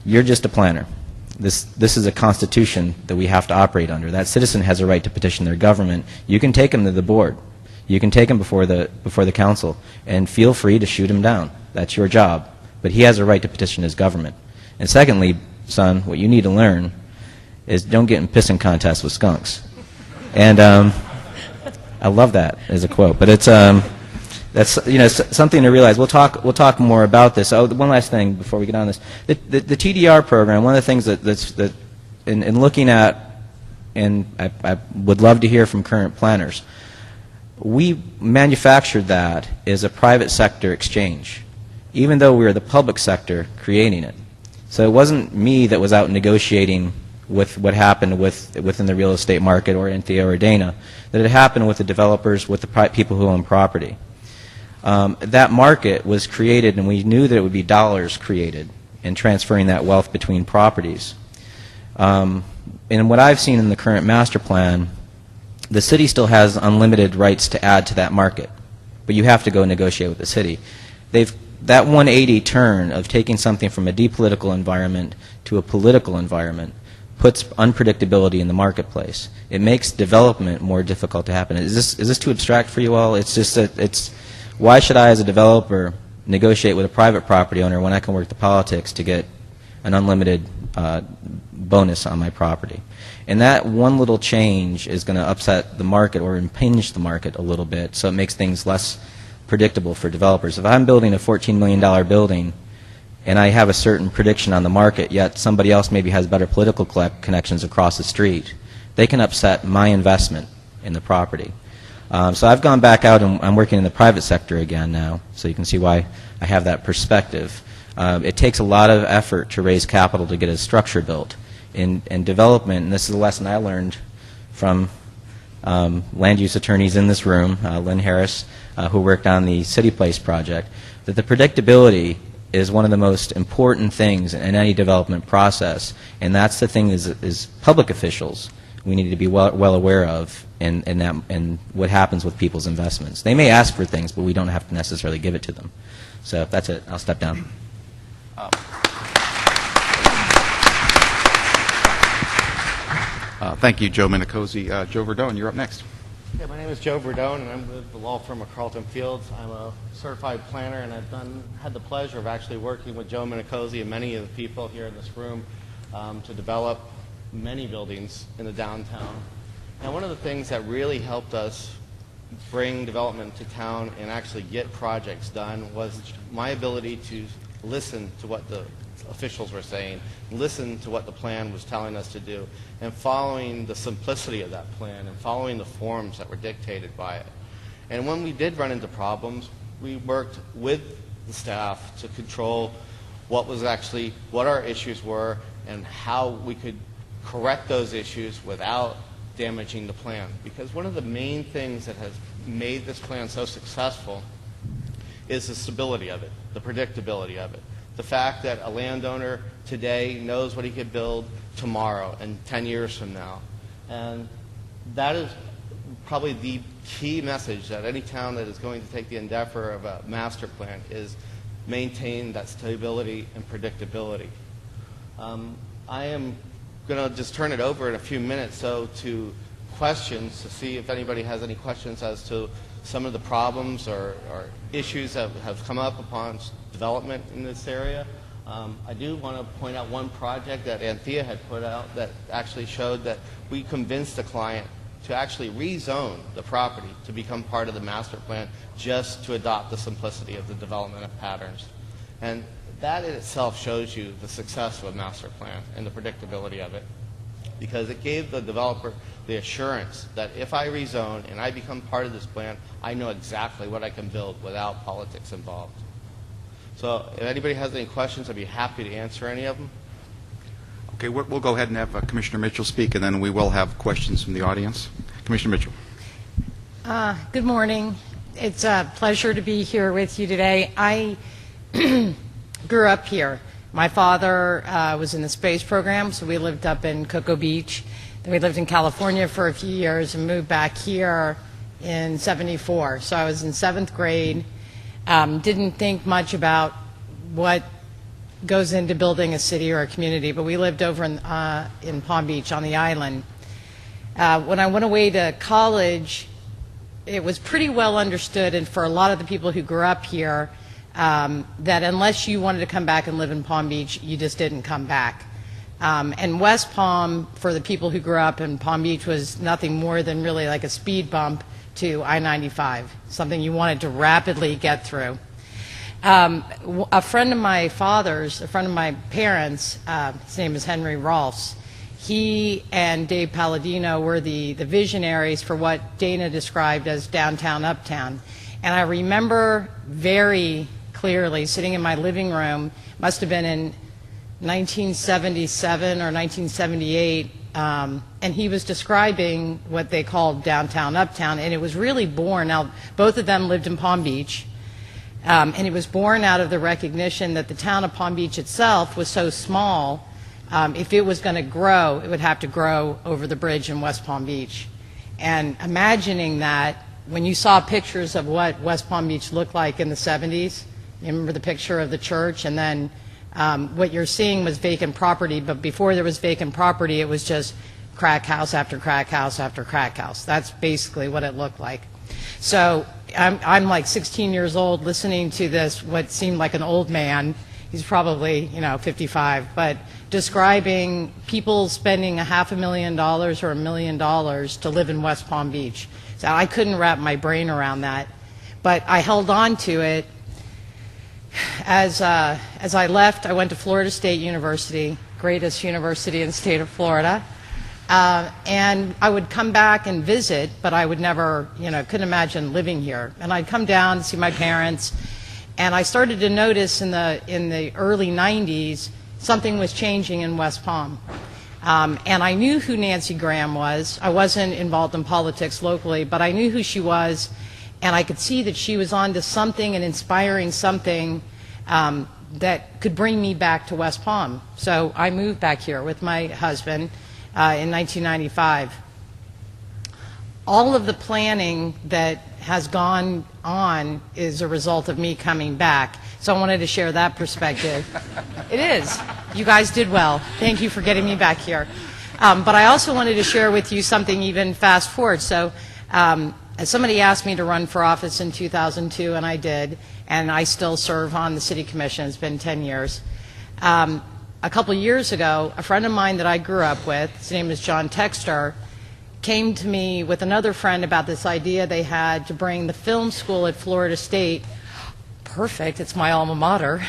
you're just a planner. This is a constitution that we have to operate under. That citizen has a right to petition their government. You can take him to the board. You can take him before the council, and feel free to shoot him down. That's your job. But he has a right to petition his government. And secondly, son, what you need to learn is don't get in pissing contests with skunks. And I love that as a quote, but it's that's something to realize. We'll talk more about this. Oh, one last thing before we get on this: the TDR program. One of the things that in looking at, and I would love to hear from current planners. We manufactured that as a private sector exchange, even though we were the public sector creating it. So it wasn't me that was out negotiating with what happened within the real estate market or Anthea or Dana, that it happened with the developers, with the people who own property. That market was created, and we knew that it would be dollars created in transferring that wealth between properties. And what I've seen in the current master plan, the city still has unlimited rights to add to that market, but you have to go negotiate with the city. That 180 turn of taking something from a depolitical environment to a political environment puts unpredictability in the marketplace. It makes development more difficult to happen. Is this too abstract for you all? It's just that why should I as a developer negotiate with a private property owner when I can work the politics to get an unlimited bonus on my property? And that one little change is going to upset the market or impinge the market a little bit, so it makes things less predictable for developers. If I'm building a $14 million building and I have a certain prediction on the market, yet somebody else maybe has better political connections across the street, they can upset my investment in the property. So I've gone back out and I'm working in the private sector again now, so you can see why I have that perspective. It takes a lot of effort to raise capital to get a structure built. In development, and this is a lesson I learned from land use attorneys in this room, Lynn Harris, who worked on the CityPlace project, that the predictability is one of the most important things in any development process, and that's the thing is public officials we need to be well aware of and what happens with people's investments. They may ask for things, but we don't have to necessarily give it to them. So that's it. I'll step down. Thank you, Joe Minicozzi. Joe Verdone, you're up next. Yeah, my name is Joe Verdone, and I'm with the law firm of Carlton Fields. I'm a certified planner, and I've had the pleasure of actually working with Joe Minicozzi and many of the people here in this room to develop many buildings in the downtown. And one of the things that really helped us bring development to town and actually get projects done was my ability to listen to what the officials were saying, listen to what the plan was telling us to do, and following the simplicity of that plan and following the forms that were dictated by it. And when we did run into problems, we worked with the staff to control what our issues were and how we could correct those issues without damaging the plan. Because one of the main things that has made this plan so successful is the stability of it, the predictability of it. the fact that a landowner today knows what he could build tomorrow and 10 years from now. And that is probably the key message that any town that is going to take the endeavor of a master plan is maintain that stability and predictability. I am going to just turn it over in a few minutes to questions to see if anybody has any questions as to some of the problems or issues that have come up upon development in this area. I do want to point out one project that Anthea had put out that actually showed that we convinced the client to actually rezone the property to become part of the master plan just to adopt the simplicity of the development of patterns. And that in itself shows you the success of a master plan and the predictability of it, because it gave the developer the assurance that if I rezone and I become part of this plan, I know exactly what I can build without politics involved. So if anybody has any questions, I'd be happy to answer any of them. Okay, we'll go ahead and have Commissioner Mitchell speak, and then we will have questions from the audience. Commissioner Mitchell. Good morning. It's a pleasure to be here with you today. I grew up here. My father was in the space program, so we lived up in Cocoa Beach. Then we lived in California for a few years and moved back here in '74. So I was in 7th grade. Didn't think much about what goes into building a city or a community, but we lived over in Palm Beach on the island. When I went away to college, it was pretty well understood, and for a lot of the people who grew up here, that unless you wanted to come back and live in Palm Beach, you just didn't come back. And West Palm, for the people who grew up in Palm Beach, was nothing more than really like a speed bump to I-95, something you wanted to rapidly get through. A friend of my father's, a friend of my parents, his name is Henry Rolfs. He and Dave Palladino were the visionaries for what Dana described as downtown uptown. And I remember very clearly sitting in my living room, must have been in 1977 or 1978, and he was describing what they called downtown uptown, and it was really born. Now, both of them lived in Palm Beach. And it was born out of the recognition that the town of Palm Beach itself was so small, if it was going to grow, it would have to grow over the bridge in West Palm Beach. And imagining that, when you saw pictures of what West Palm Beach looked like in the 70s, you remember the picture of the church, and then what you're seeing was vacant property, but before there was vacant property, it was just crack house after crack house after crack house. That's basically what it looked like. So I'm like 16 years old listening to this, what seemed like an old man. He's probably, 55, but describing people spending $500,000 or $1 million to live in West Palm Beach. So I couldn't wrap my brain around that, but I held on to it. As I left, I went to Florida State University, greatest university in the state of Florida. And I would come back and visit, but I would never, couldn't imagine living here. And I'd come down to see my parents, and I started to notice in the early 90s something was changing in West Palm. And I knew who Nancy Graham was. I wasn't involved in politics locally, but I knew who she was, and I could see that she was onto something and inspiring something that could bring me back to West Palm. So I moved back here with my husband in 1995. All of the planning that has gone on is a result of me coming back. So I wanted to share that perspective. It is. You guys did well. Thank you for getting me back here. But I also wanted to share with you something even fast forward. So somebody asked me to run for office in 2002, and I did. And I still serve on the city commission. It's been 10 years. A couple of years ago, a friend of mine that I grew up with, his name is John Texter, came to me with another friend about this idea they had to bring the film school at Florida State, perfect, it's my alma mater,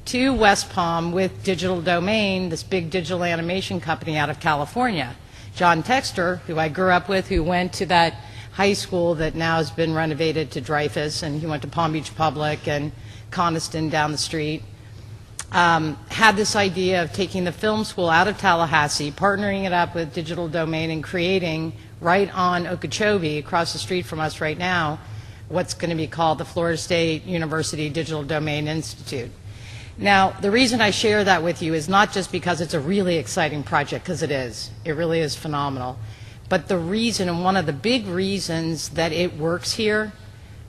to West Palm with Digital Domain, this big digital animation company out of California. John Texter, who I grew up with, who went to that high school that now has been renovated to Dreyfus, and he went to Palm Beach Public and Coniston down the street, had this idea of taking the film school out of Tallahassee, partnering it up with Digital Domain, and creating right on Okeechobee, across the street from us right now, what's going to be called the Florida State University Digital Domain Institute. Now, the reason I share that with you is not just because it's a really exciting project, because it is. It really is phenomenal. But the reason, and one of the big reasons that it works here,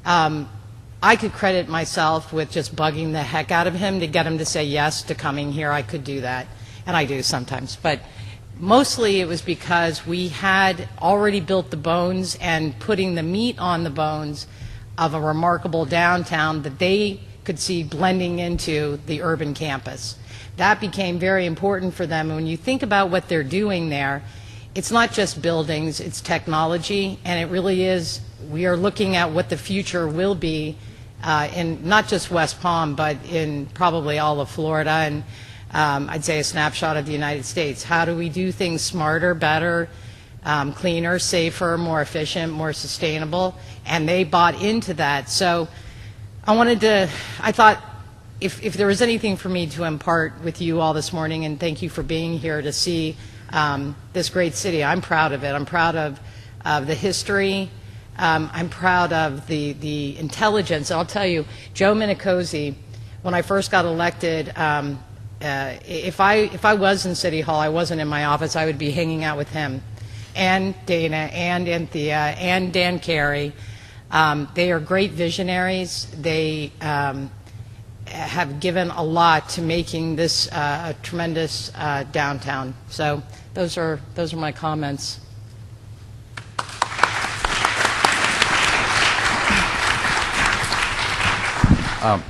I could credit myself with just bugging the heck out of him to get him to say yes to coming here. I could do that, and I do sometimes. But mostly it was because we had already built the bones and putting the meat on the bones of a remarkable downtown that they could see blending into the urban campus. That became very important for them. And when you think about what they're doing there, it's not just buildings, it's technology, and it really is, we are looking at what the future will be in not just West Palm, but in probably all of Florida, and I'd say a snapshot of the United States. How do we do things smarter, better, cleaner, safer, more efficient, more sustainable? And they bought into that. So I thought if there was anything for me to impart with you all this morning, and thank you for being here to see this great city. I'm proud of it. I'm proud of the history. I'm proud of the intelligence. I'll tell you, Joe Minicozzi, when I first got elected, if I was in City Hall, I wasn't in my office, I would be hanging out with him, and Dana, and Anthea, and Dan Carey. They are great visionaries. They have given a lot to making this a tremendous downtown. So those are my comments.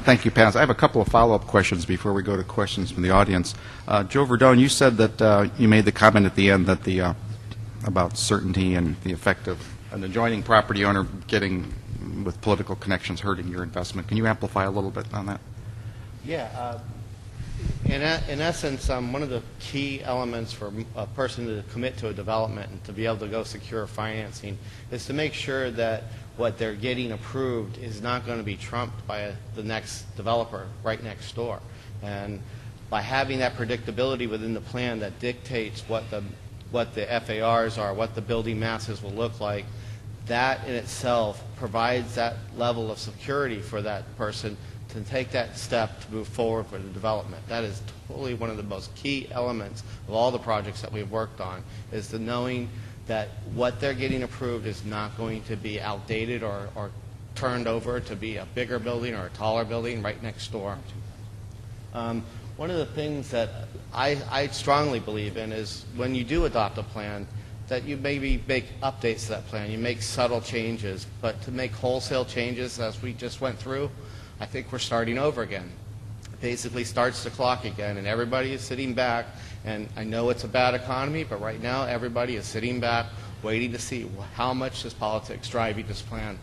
Thank you, Paz. I have a couple of follow-up questions before we go to questions from the audience. Joe Verdone, you said that you made the comment at the end that about certainty and the effect of an adjoining property owner getting, with political connections, hurting your investment. Can you amplify a little bit on that? Yeah. In essence, one of the key elements for a person to commit to a development and to be able to go secure financing is to make sure that what they're getting approved is not going to be trumped by the next developer right next door. And by having that predictability within the plan that dictates what the FARs are, what the building masses will look like, that in itself provides that level of security for that person to take that step to move forward with the development. That is totally one of the most key elements of all the projects that we've worked on, is the knowing that what they're getting approved is not going to be outdated or turned over to be a bigger building or a taller building right next door. One of the things that I strongly believe in is when you do adopt a plan, that you maybe make updates to that plan. You make subtle changes, but to make wholesale changes as we just went through, I think we're starting over again. It basically starts the clock again, and everybody is sitting back. And I know it's a bad economy, but right now everybody is sitting back waiting to see how much does politics driving this plan?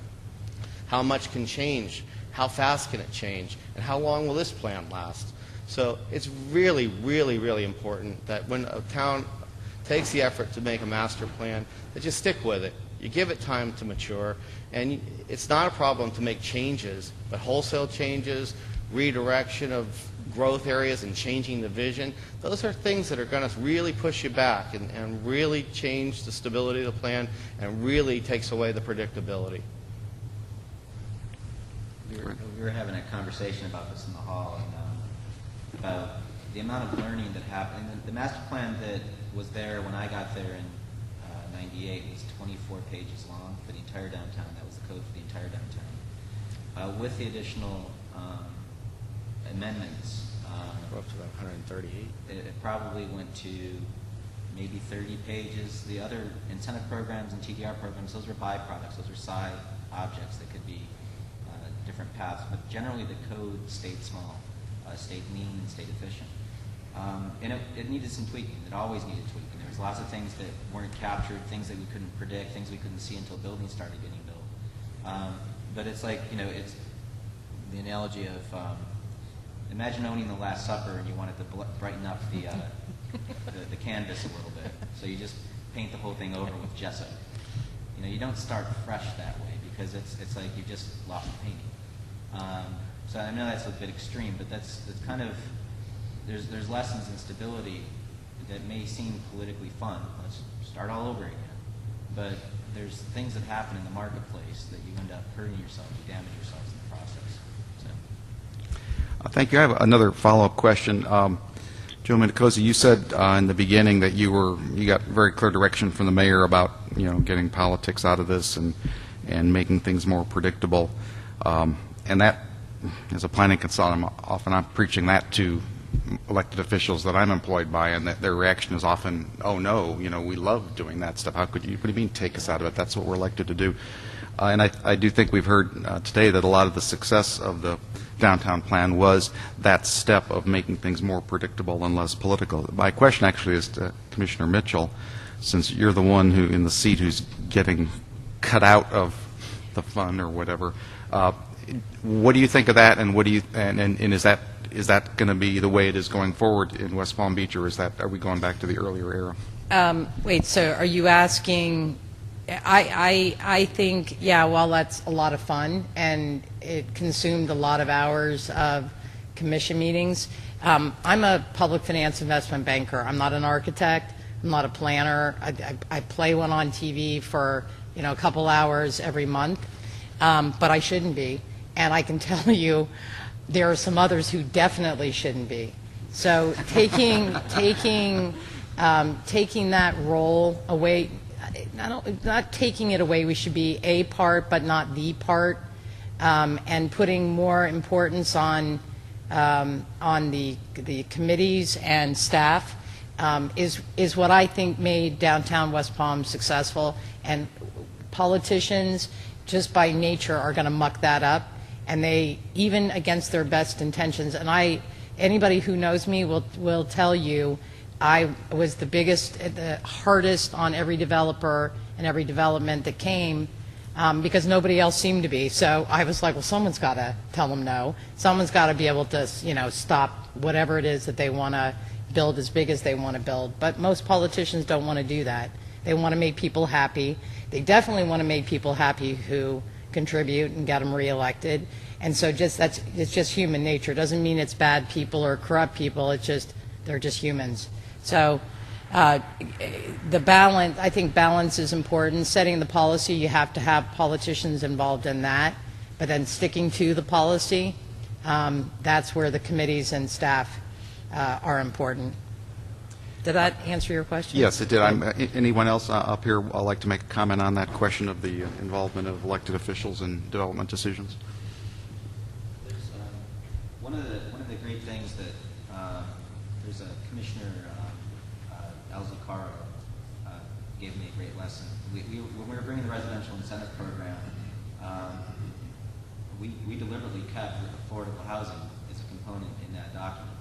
How much can change? How fast can it change? And how long will this plan last? So it's really, really, really important that when a town takes the effort to make a master plan, that you stick with it. You give it time to mature, and it's not a problem to make changes, but wholesale changes, redirection of growth areas and changing the vision, those are things that are going to really push you back and really change the stability of the plan and really takes away the predictability. We were having a conversation about this in the hall, and about the amount of learning that happened. The master plan that was there when I got there in '98 was 24 pages long for the entire downtown. That was the code for the entire downtown. With the additional amendments, We're up to about 138. it probably went to maybe 30 pages. The other incentive programs and TDR programs, those were byproducts. Those were side objects that could be different paths. But generally, the code stayed small, stayed lean, and stayed efficient. And it needed some tweaking. It always needed tweaking. There was lots of things that weren't captured, things that we couldn't predict, things we couldn't see until buildings started getting built. But it's like, it's the analogy of imagine owning the Last Supper and you wanted to brighten up the canvas a little bit. So you just paint the whole thing over with gesso. You don't start fresh that way because it's like you just lost the painting. So I know that's a bit extreme, but that's kind of, there's lessons in stability that may seem politically fun. Let's start all over again. But there's things that happen in the marketplace that you end up hurting yourself, you damage yourselves in the process. Thank you. I have another follow-up question. Joe Minicozzi, you said in the beginning that you got very clear direction from the mayor about getting politics out of this and making things more predictable. And that, as a planning consultant, I'm preaching that to elected officials that I'm employed by, and that their reaction is often, "Oh no, we love doing that stuff. How could you? What do you mean take us out of it? That's what we're elected to do." And I do think we've heard today that a lot of the success of the downtown plan was that step of making things more predictable and less political. My question actually is to Commissioner Mitchell, since you're the one who in the seat who's getting cut out of the fun or whatever. What do you think of that, and what do you and is that going to be the way it is going forward in West Palm Beach, or are we going back to the earlier era? Wait, so are you asking? I think, yeah, well, that's a lot of fun, and it consumed a lot of hours of commission meetings. I'm a public finance investment banker. I'm not an architect. I'm not a planner. I play one on TV for a couple hours every month, but I shouldn't be. And I can tell you, there are some others who definitely shouldn't be. So taking that role away. Not taking it away, we should be a part but not the part, and putting more importance on the committees and staff is what I think made downtown West Palm successful. And politicians, just by nature, are going to muck that up, and they, even against their best intentions, and anybody who knows me will tell you I was the biggest, the hardest on every developer and every development that came, because nobody else seemed to be. So I was like, well, someone's got to tell them no. Someone's got to be able to, stop whatever it is that they want to build as big as they want to build. But most politicians don't want to do that. They want to make people happy. They definitely want to make people happy who contribute and get them reelected. And so it's just human nature. It doesn't mean it's bad people or corrupt people. It's just, they're just humans. So the balance, I think balance is important. Setting the policy, you have to have politicians involved in that, but then sticking to the policy, that's where the committees and staff are important. Did that answer your question? Yes, it did. Anyone else up here would like to make a comment on that question of the involvement of elected officials in development decisions? There's, one of the great things that there's a commissioner, Alzacaro, gave me a great lesson. When we were bringing the residential incentive program, we deliberately kept affordable housing as a component in that document.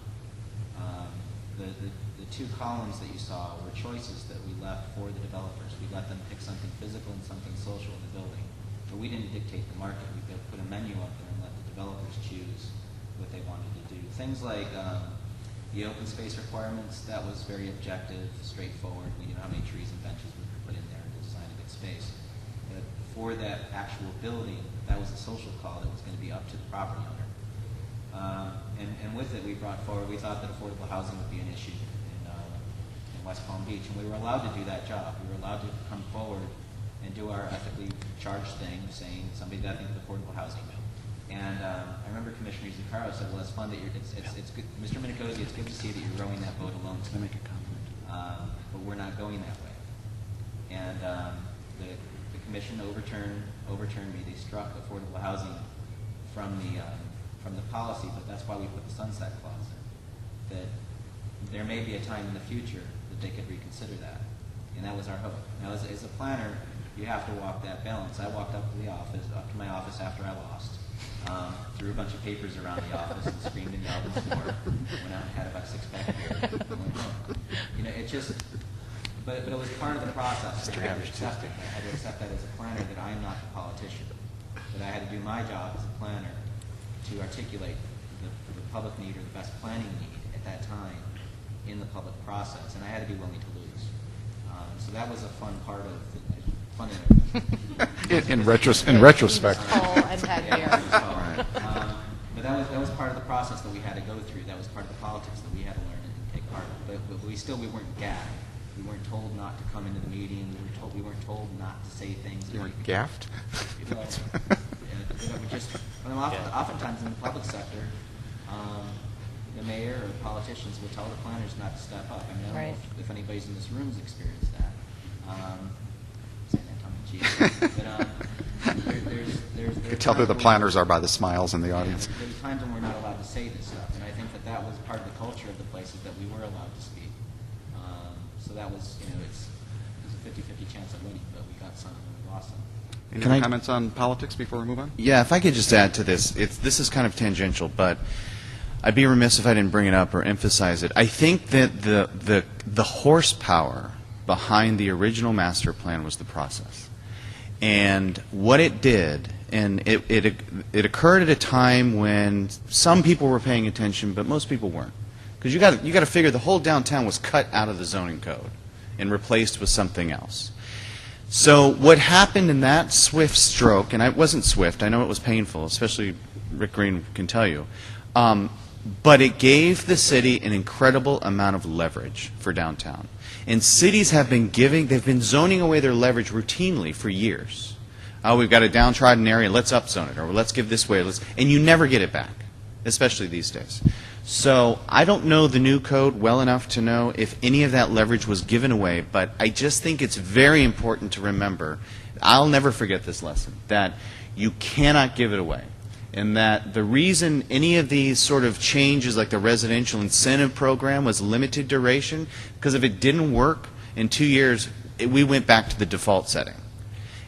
The two columns that you saw were choices that we left for the developers. We let them pick something physical and something social in the building. But we didn't dictate the market. We put a menu up there and let the developers choose what they wanted to do. Things like the open space requirements, that was very objective, straightforward. We knew how many trees and benches we could put in there to design a good space. But for that actual building, that was a social call that was going to be up to the property owner. And with it, we brought forward, we thought that affordable housing would be an issue in West Palm Beach, and we were allowed to do that job. We were allowed to come forward and do our ethically charged thing, saying somebody that I think of affordable housing. And I remember Commissioner Zuccaro said, well, it's fun that it's good. Mr. Minicozzi, it's good to see that you're rowing that boat alone. Can I make a comment? But we're not going that way. And the commission overturned me. They struck affordable housing from the policy, but that's why we put the sunset clause in. That there may be a time in the future that they could reconsider that. And that was our hope. Now, as a planner, you have to walk that balance. I walked up to my office after I lost. Threw a bunch of papers around the office and screamed and yelled and swore. Went out and had about 6-pack of beer. It just, but it was part of the process. I had to accept it. I had to accept that as a planner, that I am not the politician. That I had to do my job as a planner to articulate the public need or the best planning need at that time in the public process, and I had to be willing to lose. So that was a fun part of fun. In retrospect. But that was part of the process that we had to go through. That was part of the politics that we had to learn and take part of. But we weren't gaffed. We weren't told not to come into the meeting. We weren't told not to say things. You weren't gaffed? Oftentimes in the public sector, the mayor or politicians will tell the planners not to step up. I mean, I don't know if anybody's in this room has experienced that. Saying that tongue in cheek. But there's You can tell who the planners are by the smiles in the audience. There's times when we're not allowed to say this stuff, and I think that was part of the culture of the place, is that we were allowed to speak. So that was, it's a 50-50 chance of winning, but we got some and we lost some. Any Can other I- comments on politics before we move on? Yeah, if I could just add to this, this is kind of tangential, but I'd be remiss if I didn't bring it up or emphasize it. I think that the horsepower behind the original master plan was the process. And what it did, and it occurred at a time when some people were paying attention, but most people weren't. Because you got to figure the whole downtown was cut out of the zoning code and replaced with something else. So what happened in that swift stroke, and it wasn't swift, I know it was painful, especially Rick Green can tell you, but it gave the city an incredible amount of leverage for downtown. And cities have been they've been zoning away their leverage routinely for years. Oh, we've got a downtrodden area, let's upzone it, or let's give this way, and you never get it back, especially these days. So I don't know the new code well enough to know if any of that leverage was given away, but I just think it's very important to remember, I'll never forget this lesson, that you cannot give it away. And that the reason any of these sort of changes, like the residential incentive program, was limited duration, because if it didn't work in 2 years, we went back to the default setting.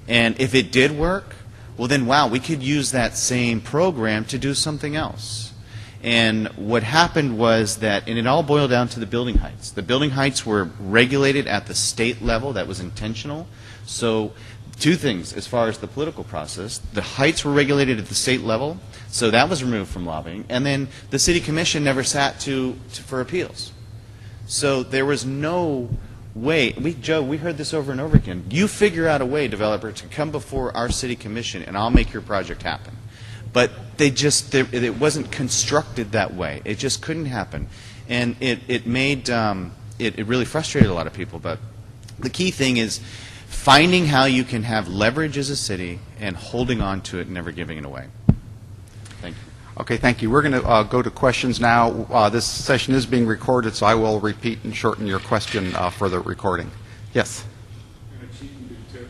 And if it did work, well then, wow, we could use that same program to do something else. And what happened was that, and it all boiled down to the building heights. The building heights were regulated at the state level. That was intentional. So two things as far as the political process. The heights were regulated at the state level, so that was removed from lobbying. And then the city commission never sat for appeals. So there was no way. Joe, we heard this over and over again. You figure out a way, developer, to come before our city commission, and I'll make your project happen. But it wasn't constructed that way. It just couldn't happen. And it made, it really frustrated a lot of people. But the key thing is finding how you can have leverage as a city and holding on to it and never giving it away. Thank you. Okay, thank you. We're going to go to questions now. This session is being recorded, so I will repeat and shorten your question for the recording. Yes? I'm going to cheat and do two.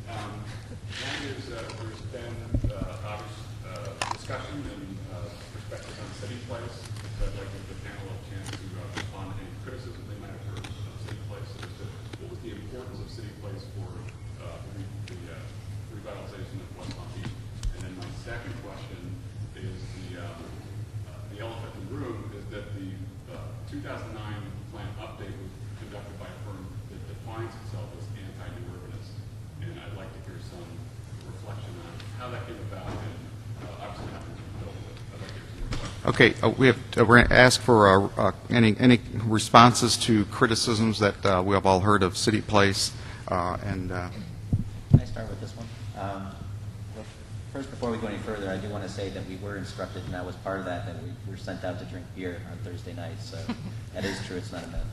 One is there's been obvious discussion and perspective on CityPlace. So I'd like the panel a chance to respond to any criticism they might have heard of CityPlace. So what was the importance of CityPlace for the revitalization of West Palm Beach? And then my second question is the elephant in the room is that the 2009 plan update was conducted by a firm that defines itself as anti-new urbanist. And I'd like to hear some reflection on how that came about and obviously not to build it. I'd like to hear some reflection. Okay, we're going to ask for any responses to criticisms that we have all heard of CityPlace. Can I start with this one? Well, first, before we go any further, I do want to say that we were instructed, and I was part of that we were sent out to drink beer on Thursday night, so that is true, it's not a myth.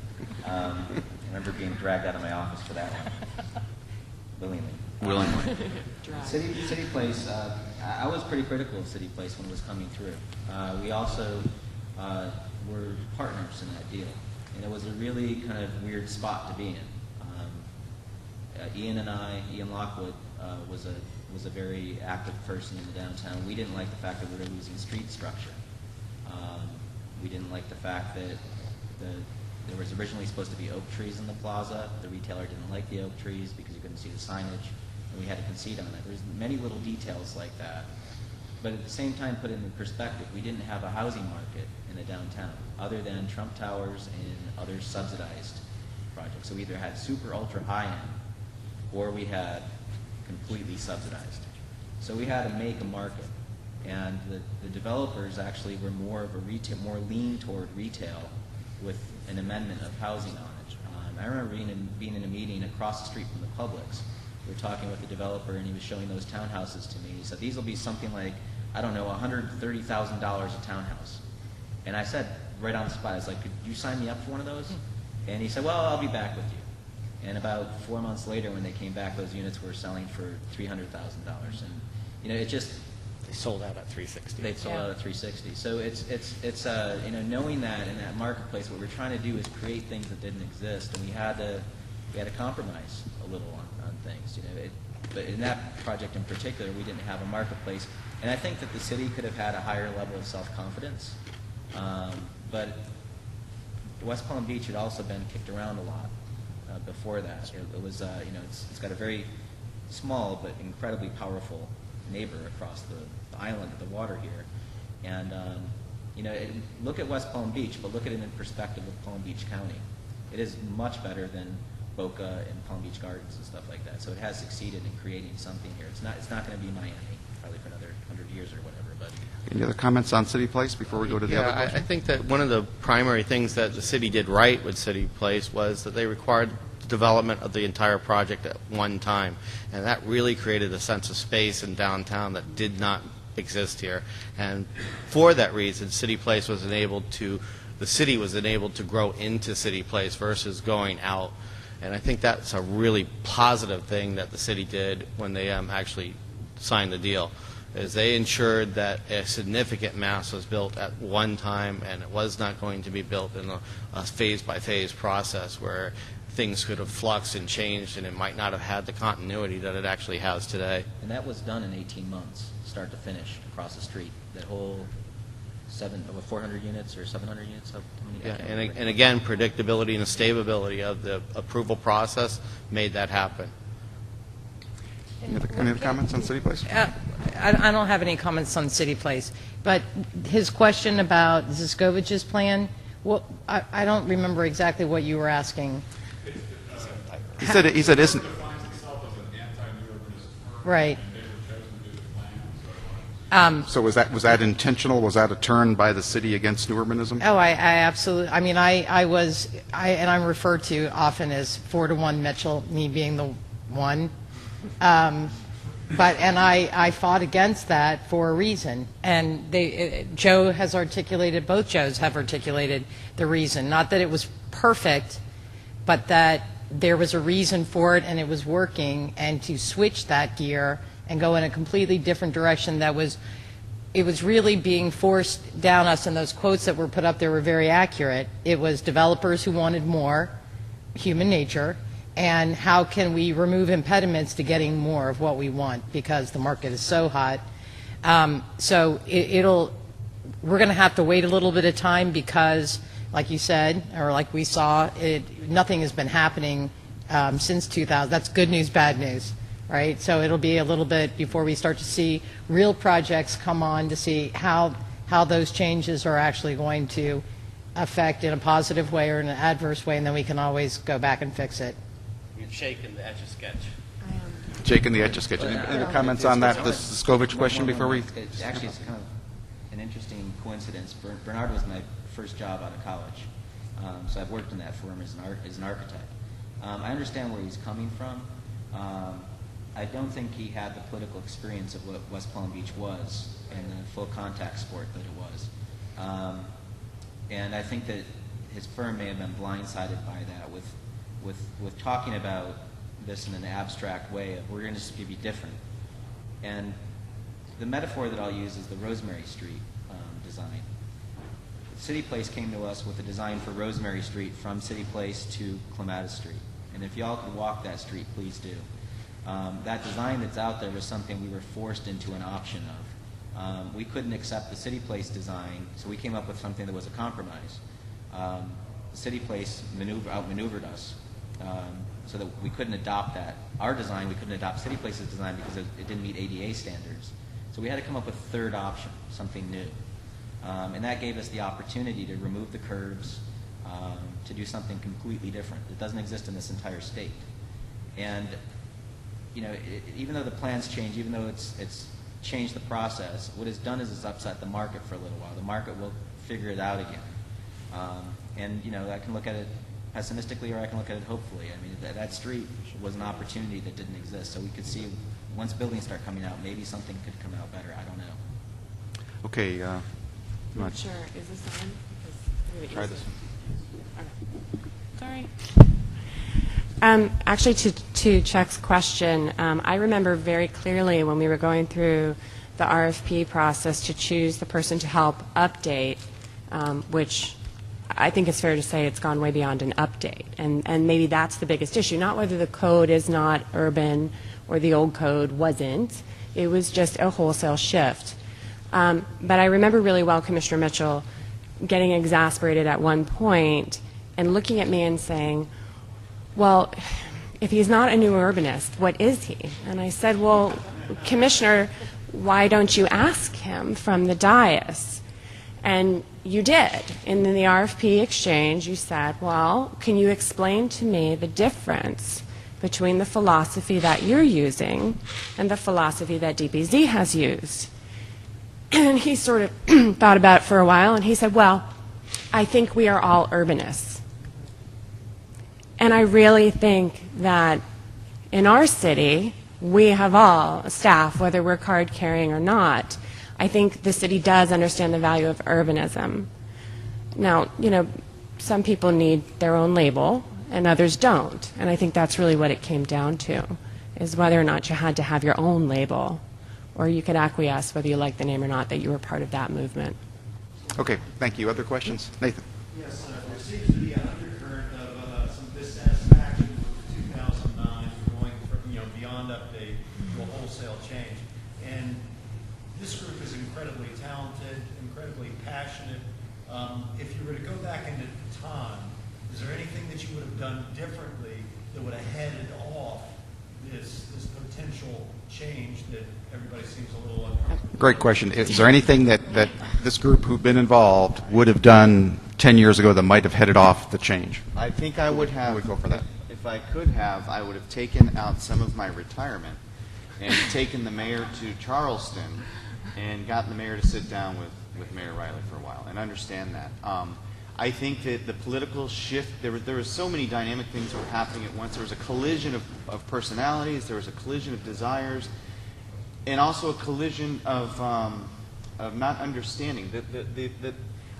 I remember being dragged out of my office for that one, willingly. CityPlace, I was pretty critical of CityPlace when it was coming through. We also were partners in that deal, and it was a really kind of weird spot to be in. Ian Lockwood was a very active person in the downtown. We didn't like the fact that we were losing street structure. We didn't like the fact that there was originally supposed to be oak trees in the plaza. The retailer didn't like the oak trees because you couldn't see the signage, and we had to concede on that. There's many little details like that. But at the same time, put it in perspective, we didn't have a housing market in the downtown other than Trump Towers and other subsidized projects. So we either had super ultra high end or we had completely subsidized. So we had to make a market. And the developers actually were more of a retail, more lean toward retail with an amendment of housing on it. I remember being in a meeting across the street from the Publix. We were talking with the developer, and he was showing those townhouses to me. He said, these will be something like, I don't know, $130,000 a townhouse. And I said, right on the spot, I was like, could you sign me up for one of those? And he said, well, I'll be back with you. And about 4 months later, when they came back, those units were selling for $300,000. And, it just, They sold out at 360. They sold out at 360. So it's you know, knowing that in that marketplace, what we're trying to do is create things that didn't exist, and we had to compromise a little on things. You know, but in that project in particular, we didn't have a marketplace, and I think that the city could have had a higher level of self-confidence. But West Palm Beach had also been kicked around a lot before that. It was you know, it's got a very small but incredibly powerful neighbor across the island of the water here, and you know, look at West Palm Beach, but look at it in perspective of Palm Beach County. It is much better than Boca and Palm Beach Gardens and stuff like that. So it has succeeded in creating something here. It's not going to be Miami probably for another 100 years or whatever. But Any other comments on CityPlace before we go to the other Yeah, question? I think that one of the primary things that the city did right with CityPlace was that they required the development of the entire project at one time, and that really created a sense of space in downtown that did not exist here. And for that reason, CityPlace was enabled to, the city was enabled to grow into CityPlace versus going out. And I think that's a really positive thing that the city did when they actually signed the deal, is they ensured that a significant mass was built at one time, and it was not going to be built in a phase-by-phase process where things could have fluxed and changed, and it might not have had the continuity that it actually has today. and that was done in 18 months, start to finish, across the street. That whole 400 units or 700 units. How many? I Yeah, can't and, remember. and again, predictability and the stability of the approval process made that happen. Any other comments on CityPlace? I don't have any comments on CityPlace, but his question about Ziskovich's plan, well, I don't remember exactly what you were asking. He said isn't. Defines itself as an anti-new urbanist firm, Right. and they were chosen to do the plan, so So was that intentional? Was that a turn by the city against new urbanism? Oh, I absolutely, I mean, and I'm referred to often as 4-to-1 Mitchell, me being the one. And I fought against that for a reason. And Joe has articulated, both Joes have articulated the reason. Not that it was perfect, but that there was a reason for it and it was working, and to switch that gear and go in a completely different direction it was really being forced down us, and those quotes that were put up there were very accurate. It was developers who wanted more, human nature, and how can we remove impediments to getting more of what we want because the market is so hot. So we're going to have to wait a little bit of time because, like you said, or like we saw, nothing has been happening since 2000. That's good news, bad news, right? So it'll be a little bit before we start to see real projects come on to see how those changes are actually going to affect in a positive way or in an adverse way, and then we can always go back and fix it. You're shaking the Etch-a-Sketch. Jake in the Etch-a-Sketch. Any other comments on that, the Skovich question before we? It's actually, it's kind of an interesting coincidence. Bernard was my first job out of college, so I've worked in that firm as an architect. I understand where he's coming from. I don't think he had the political experience of what West Palm Beach was and the full contact sport that it was. And I think that his firm may have been blindsided by that with talking about this in an abstract way of we're going to just be different. And the metaphor that I'll use is the Rosemary Street design. CityPlace came to us with a design for Rosemary Street from CityPlace to Clematis Street. And if y'all could walk that street, please do. That design that's out there was something we were forced into an option of. We couldn't accept the CityPlace design, so we came up with something that was a compromise. CityPlace outmaneuvered us, so that we couldn't adopt that. Our design, we couldn't adopt CityPlace's design because it didn't meet ADA standards. So we had to come up with a third option, something new. And that gave us the opportunity to remove the curbs, to do something completely different that doesn't exist in this entire state. And you know, even though the plans change, even though it's changed the process, what it's done is it's upset the market for a little while. The market will figure it out again. And you know, I can look at it pessimistically or I can look at it hopefully. I mean, that street was an opportunity that didn't exist. So we could see once buildings start coming out, maybe something could come out better. I don't know. Okay. Not sure. Is this on? Because Try this. Sorry. Actually, to Chuck's question, I remember very clearly when we were going through the RFP process to choose the person to help update, which I think it's fair to say it's gone way beyond an update. And maybe that's the biggest issue, not whether the code is not urban or the old code wasn't. It was just a wholesale shift. But I remember really well Commissioner Mitchell getting exasperated at one point and looking at me and saying, well, if he's not a new urbanist, what is he? And I said, well, Commissioner, why don't you ask him from the dais? And you did. In the RFP exchange, you said, well, can you explain to me the difference between the philosophy that you're using and the philosophy that DPZ has used? And he sort of thought about it for a while, and he said, well, I think we are all urbanists. And I really think that in our city, we have all a staff, whether we're card carrying or not. I think the city does understand the value of urbanism. Now, you know, some people need their own label and others don't. And I think that's really what it came down to, is whether or not you had to have your own label, or you could acquiesce, whether you like the name or not, that you were part of that movement. Okay, thank you. Other questions? Nathan? Yes, there seems to be an undercurrent of some dissatisfaction with the 2009 going from, beyond update to a wholesale change. And this group is incredibly talented, incredibly passionate. If you were to go back into time, is there anything that you would have done differently that would have headed off this potential change that everybody seems a little uncomfortable? Great question. Is there anything that this group who've been involved would have done 10 years ago that might have headed off the change? I think I would have. Go for that. If I could have, I would have taken out some of my retirement and taken the mayor to Charleston and gotten the mayor to sit down with Mayor Riley for a while and understand that. I think that the political shift, there were so many dynamic things that were happening at once. There was a collision of personalities, there was a collision of desires, and also a collision of not understanding.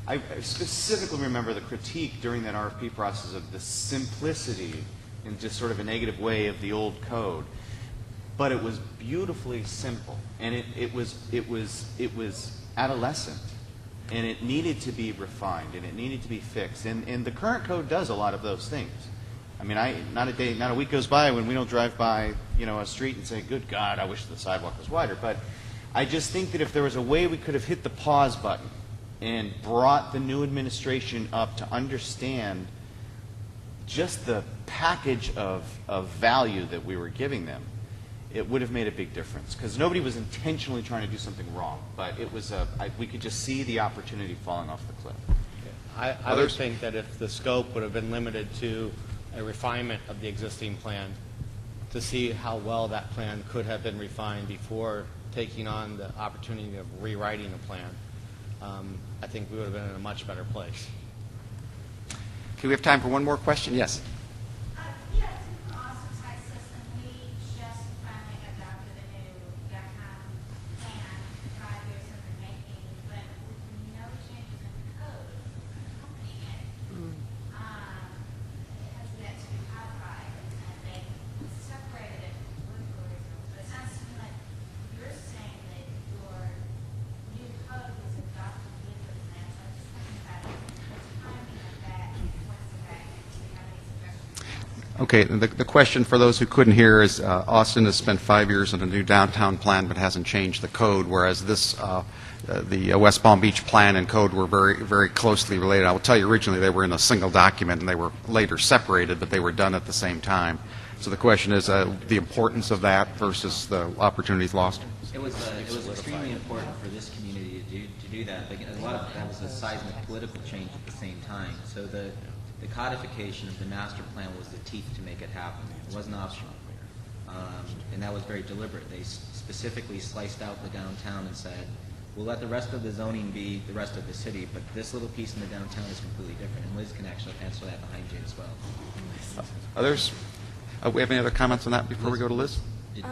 I specifically remember the critique during that RFP process of the simplicity in just sort of a negative way of the old code. But it was beautifully simple, and it was adolescent. And it needed to be refined, and it needed to be fixed. And the current code does a lot of those things. I mean, not a week goes by when we don't drive by, a street and say, good God, I wish the sidewalk was wider. But I just think that if there was a way we could have hit the pause button and brought the new administration up to understand just the package of value that we were giving them, it would have made a big difference, because nobody was intentionally trying to do something wrong, but it was we could just see the opportunity falling off the cliff. I would think that if the scope would have been limited to a refinement of the existing plan, to see how well that plan could have been refined before taking on the opportunity of rewriting the plan, I think we would have been in a much better place. Okay, we have time for one more question. Yes. Yes, in the Austin site system, we just finally adopted a new downtown plan, 5 years in the making, but with no changes in the code accompanying it. It has yet to be codified, and they separated it from urbanism. But it sounds to me like you're saying that your new code was adopted with the plan, so I'm just thinking about the timing of that, what's the back end, do you have any suggestions? Okay, the question for those who couldn't hear is Austin has spent 5 years on a new downtown plan but hasn't changed the code, whereas the West Palm Beach plan and code were very, very closely related. I will tell you, originally they were in a single document and they were later separated, but they were done at the same time. So the question is the importance of that versus the opportunities lost. It was extremely important for this community to do that. But a lot of that was a seismic political change at the same time. So the codification of the master plan was the teeth to make it happen. It wasn't optional. And that was very deliberate. They specifically sliced out the downtown and said, we'll let the rest of the zoning be the rest of the city, but this little piece in the downtown is completely different. And Liz can actually answer that behind you as well. Others? We have any other comments on that before we go to Liz? No.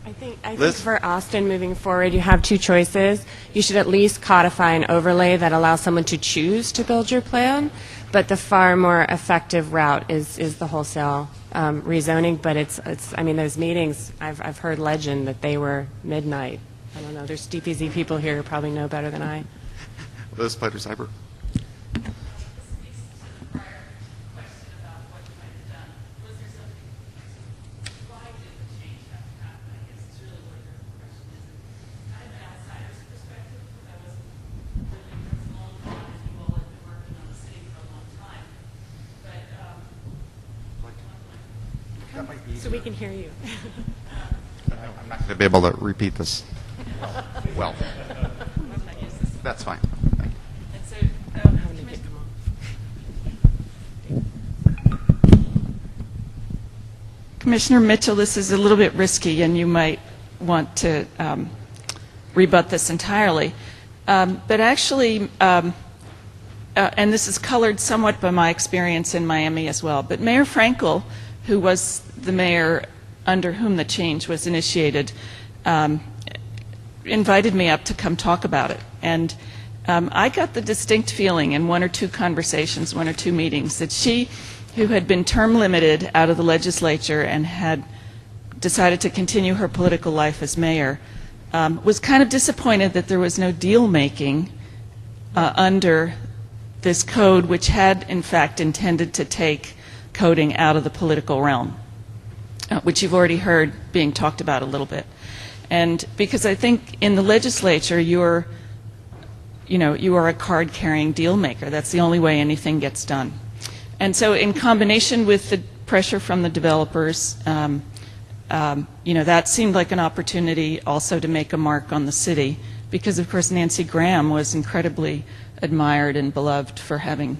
I think Liz? for Austin moving forward, you have two choices. You should at least codify an overlay that allows someone to choose to build your plan, but the far more effective route is the wholesale rezoning. But it's I mean, those meetings, I've heard legend that they were midnight I don't know, there's DPZ people here who probably know better than I. Liz Plater Cyber. So we can hear you. I'm not going to be able to repeat this well. That's fine. Thank you. I'm having to come off. Commissioner Mitchell, this is a little bit risky, and you might want to rebut this entirely. But actually, and this is colored somewhat by my experience in Miami as well, but Mayor Frankel, who was the mayor under whom the change was initiated, invited me up to come talk about it. And I got the distinct feeling in one or two conversations, one or two meetings, that she, who had been term limited out of the legislature and had decided to continue her political life as mayor, was kind of disappointed that there was no deal making under this code, which had in fact intended to take coding out of the political realm, which you've already heard being talked about a little bit. And because I think in the legislature you are a card-carrying deal maker. That's the only way anything gets done. And so in combination with the pressure from the developers, that seemed like an opportunity also to make a mark on the city, because of course Nancy Graham was incredibly admired and beloved for having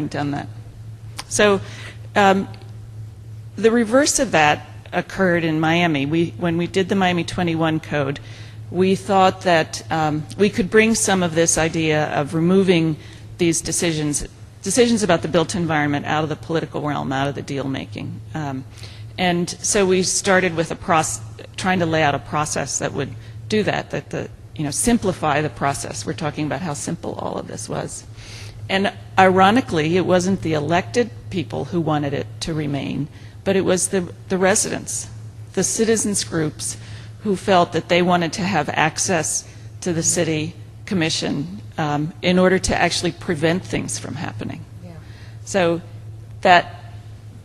done that. So the reverse of that occurred in Miami. When we did the Miami 21 code, we thought that we could bring some of this idea of removing these decisions about the built environment out of the political realm, out of the deal making. And so we started with trying to lay out a process that would do that, simplify the process. We're talking about how simple all of this was. And ironically, it wasn't the elected people who wanted it to remain, but it was the residents, the citizens groups who felt that they wanted to have access to the city commission in order to actually prevent things from happening. Yeah. So that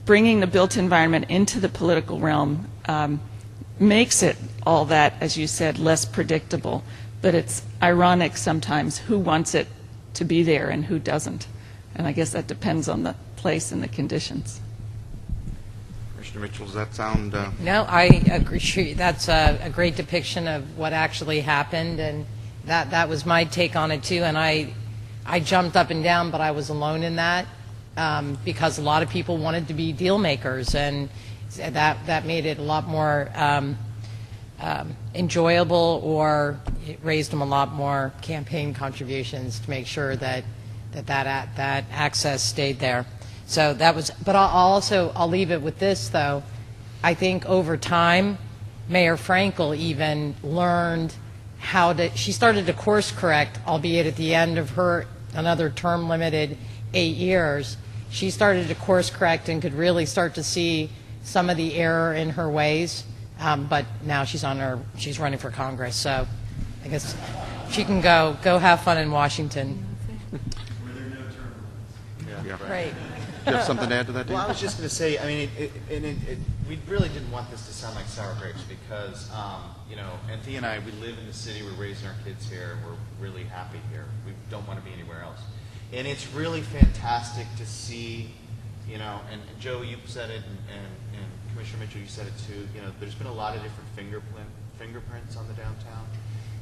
bringing the built environment into the political realm makes it all that, as you said, less predictable. But it's ironic sometimes who wants it to be there and who doesn't. And I guess that depends on the place and the conditions. Commissioner Mitchell, does that sound... No, I agree. That's a great depiction of what actually happened, and that was my take on it too. And I jumped up and down, but I was alone in that because a lot of people wanted to be deal makers, and that made it a lot more enjoyable, or it raised them a lot more campaign contributions to make sure that access stayed there. So that was, but I'll leave it with this though. I think over time, Mayor Frankel even learned she started to course correct, albeit at the end of her another term limited 8 years, she started to course correct and could really start to see some of the error in her ways. But now she's running for Congress, so I guess she can go have fun in Washington. Were there no term limits? Yeah. Right. Do you have something to add to that, Dave? Well, I was just going to say, I mean, we really didn't want this to sound like sour grapes because, Anthea and I, we live in the city, we're raising our kids here, and we're really happy here. We don't want to be anywhere else. And it's really fantastic to see, and Joe, you said it, and Commissioner Mitchell, you said it too, there's been a lot of different fingerprints on the downtown.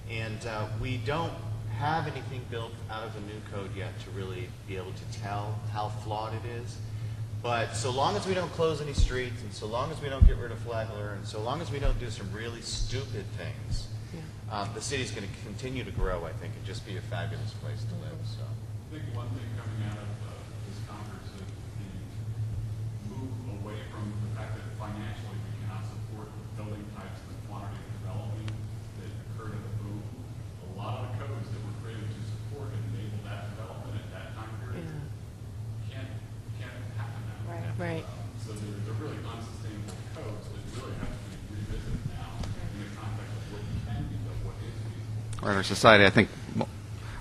And we don't have anything built out of the new code yet to really be able to tell how flawed it is. But so long as we don't close any streets, and so long as we don't get rid of Flagler, and so long as we don't do some really stupid things, the city's going to continue to grow, I think, and just be a fabulous place to live. So I think one thing coming out of this conference is the move away from the fact that financially we cannot support the building types and the quantity of development that occurred in the boom. A lot of the codes that were created to support and enable that development at that time period can't happen now. Right. So they're really unsustainable codes that really have to be revisited now. And the or our society, I think,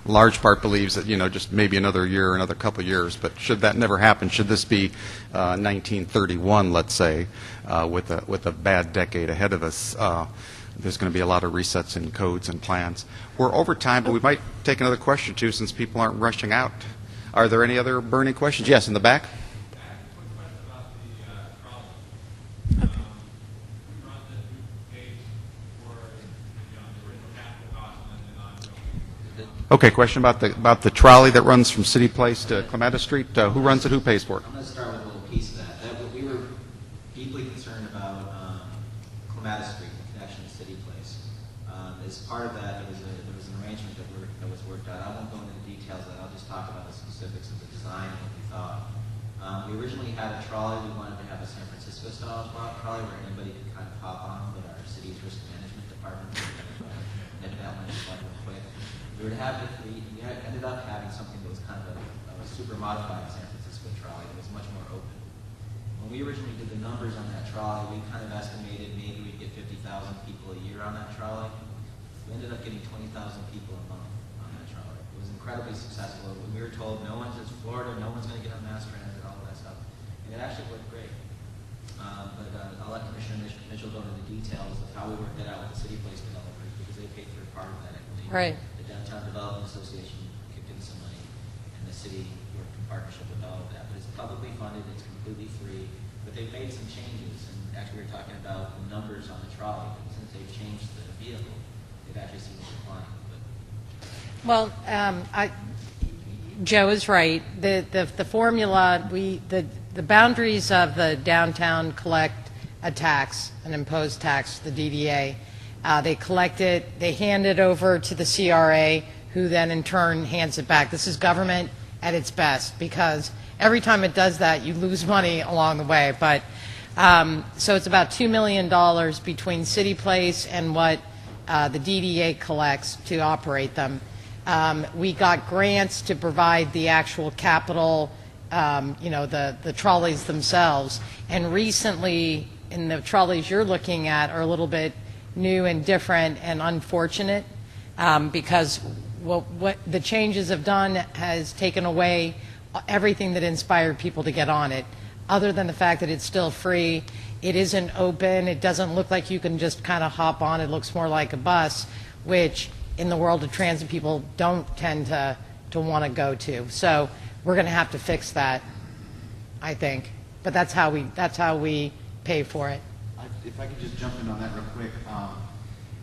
large part believes that, just maybe another year, another couple of years. But should that never happen, should this be 1931, let's say, with a bad decade ahead of us, there's going to be a lot of resets in codes and plans. We're over time, but we might take another question, too, since people aren't rushing out. Are there any other burning questions? Yes, in the back. Okay, question about the trolley that runs from CityPlace to Clematis Street. Who runs it? Who pays for it? I'm going to start with a little piece of that. We were deeply concerned about Clematis Street, the connection to CityPlace. As part of that, there was an arrangement that was worked out. I won't go into the details of that. I'll just talk about the specifics of the design and what we thought. We originally had a trolley. We wanted to have a San Francisco-style trolley where anybody could kind of hop on, but our city's risk management department ended that one just like real quick. We ended up having something that was kind of a super modified San Francisco trolley that was much more open. When we originally did the numbers on that trolley, we kind of estimated maybe we'd get 50,000 people a year on that trolley. We ended up getting 20,000 people a month on that trolley. It was incredibly successful. We were told it's Florida, no one's going to get on mass transit, all of that stuff. And it actually worked great. But I'll let Commissioner Mitchell go into the details of how we worked that out with the CityPlace developers because they paid for part of that, I believe. Right. Downtown Development Association kicked in some money, and the city worked in partnership with all of that. But it's publicly funded, it's completely free, but they've made some changes. And actually, we were talking about the numbers on the trolley. But since they've changed the vehicle, they've actually seen a decline. Well, Joe is right. The formula, the boundaries of the downtown collect a tax, an imposed tax, the DDA. They collect it, they hand it over to the CRA, who then in turn hands it back. This is government at its best, because every time it does that, you lose money along the way. But so it's about $2 million between CityPlace and what the DDA collects to operate them. We got grants to provide the actual capital, the trolleys themselves. And recently, in the trolleys you're looking at are a little bit new and different and unfortunate because what the changes have done has taken away everything that inspired people to get on it, other than the fact that it's still free. It isn't open. It doesn't look like you can just kind of hop on. It looks more like a bus, which in the world of transit people don't tend to want to go to. So we're going to have to fix that, I think. But that's how we pay for it. If I could just jump in on that real quick.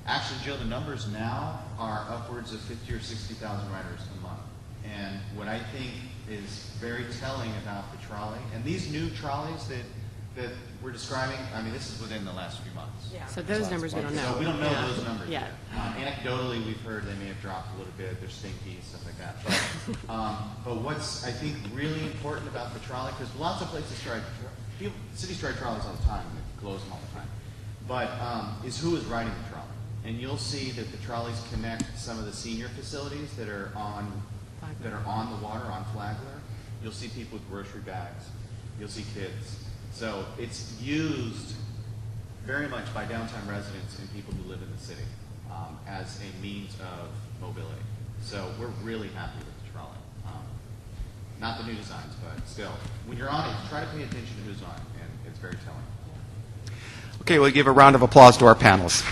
Actually, Joe, the numbers now are upwards of 50 or 60,000 riders a month. And what I think is very telling about the trolley, and these new trolleys that we're describing, I mean, this is within the last few months. Yeah. So those numbers we don't know. So we don't know those numbers Yeah. yet. Anecdotally, we've heard they may have dropped a little bit. They're stinky, stuff like that. But what's, I think, really important about the trolley, because lots of places cities strike trolleys all the time. They close them all the time. But is who is riding the trolley. And you'll see that the trolleys connect some of the senior facilities that are on the water, on Flagler. You'll see people with grocery bags. You'll see kids. So it's used very much by downtown residents and people who live in the city as a means of mobility. So we're really happy with the trolley. Not the new designs, but still. When you're on it, try to pay attention to who's on it, and it's very telling. Okay, we'll give a round of applause to our panelists.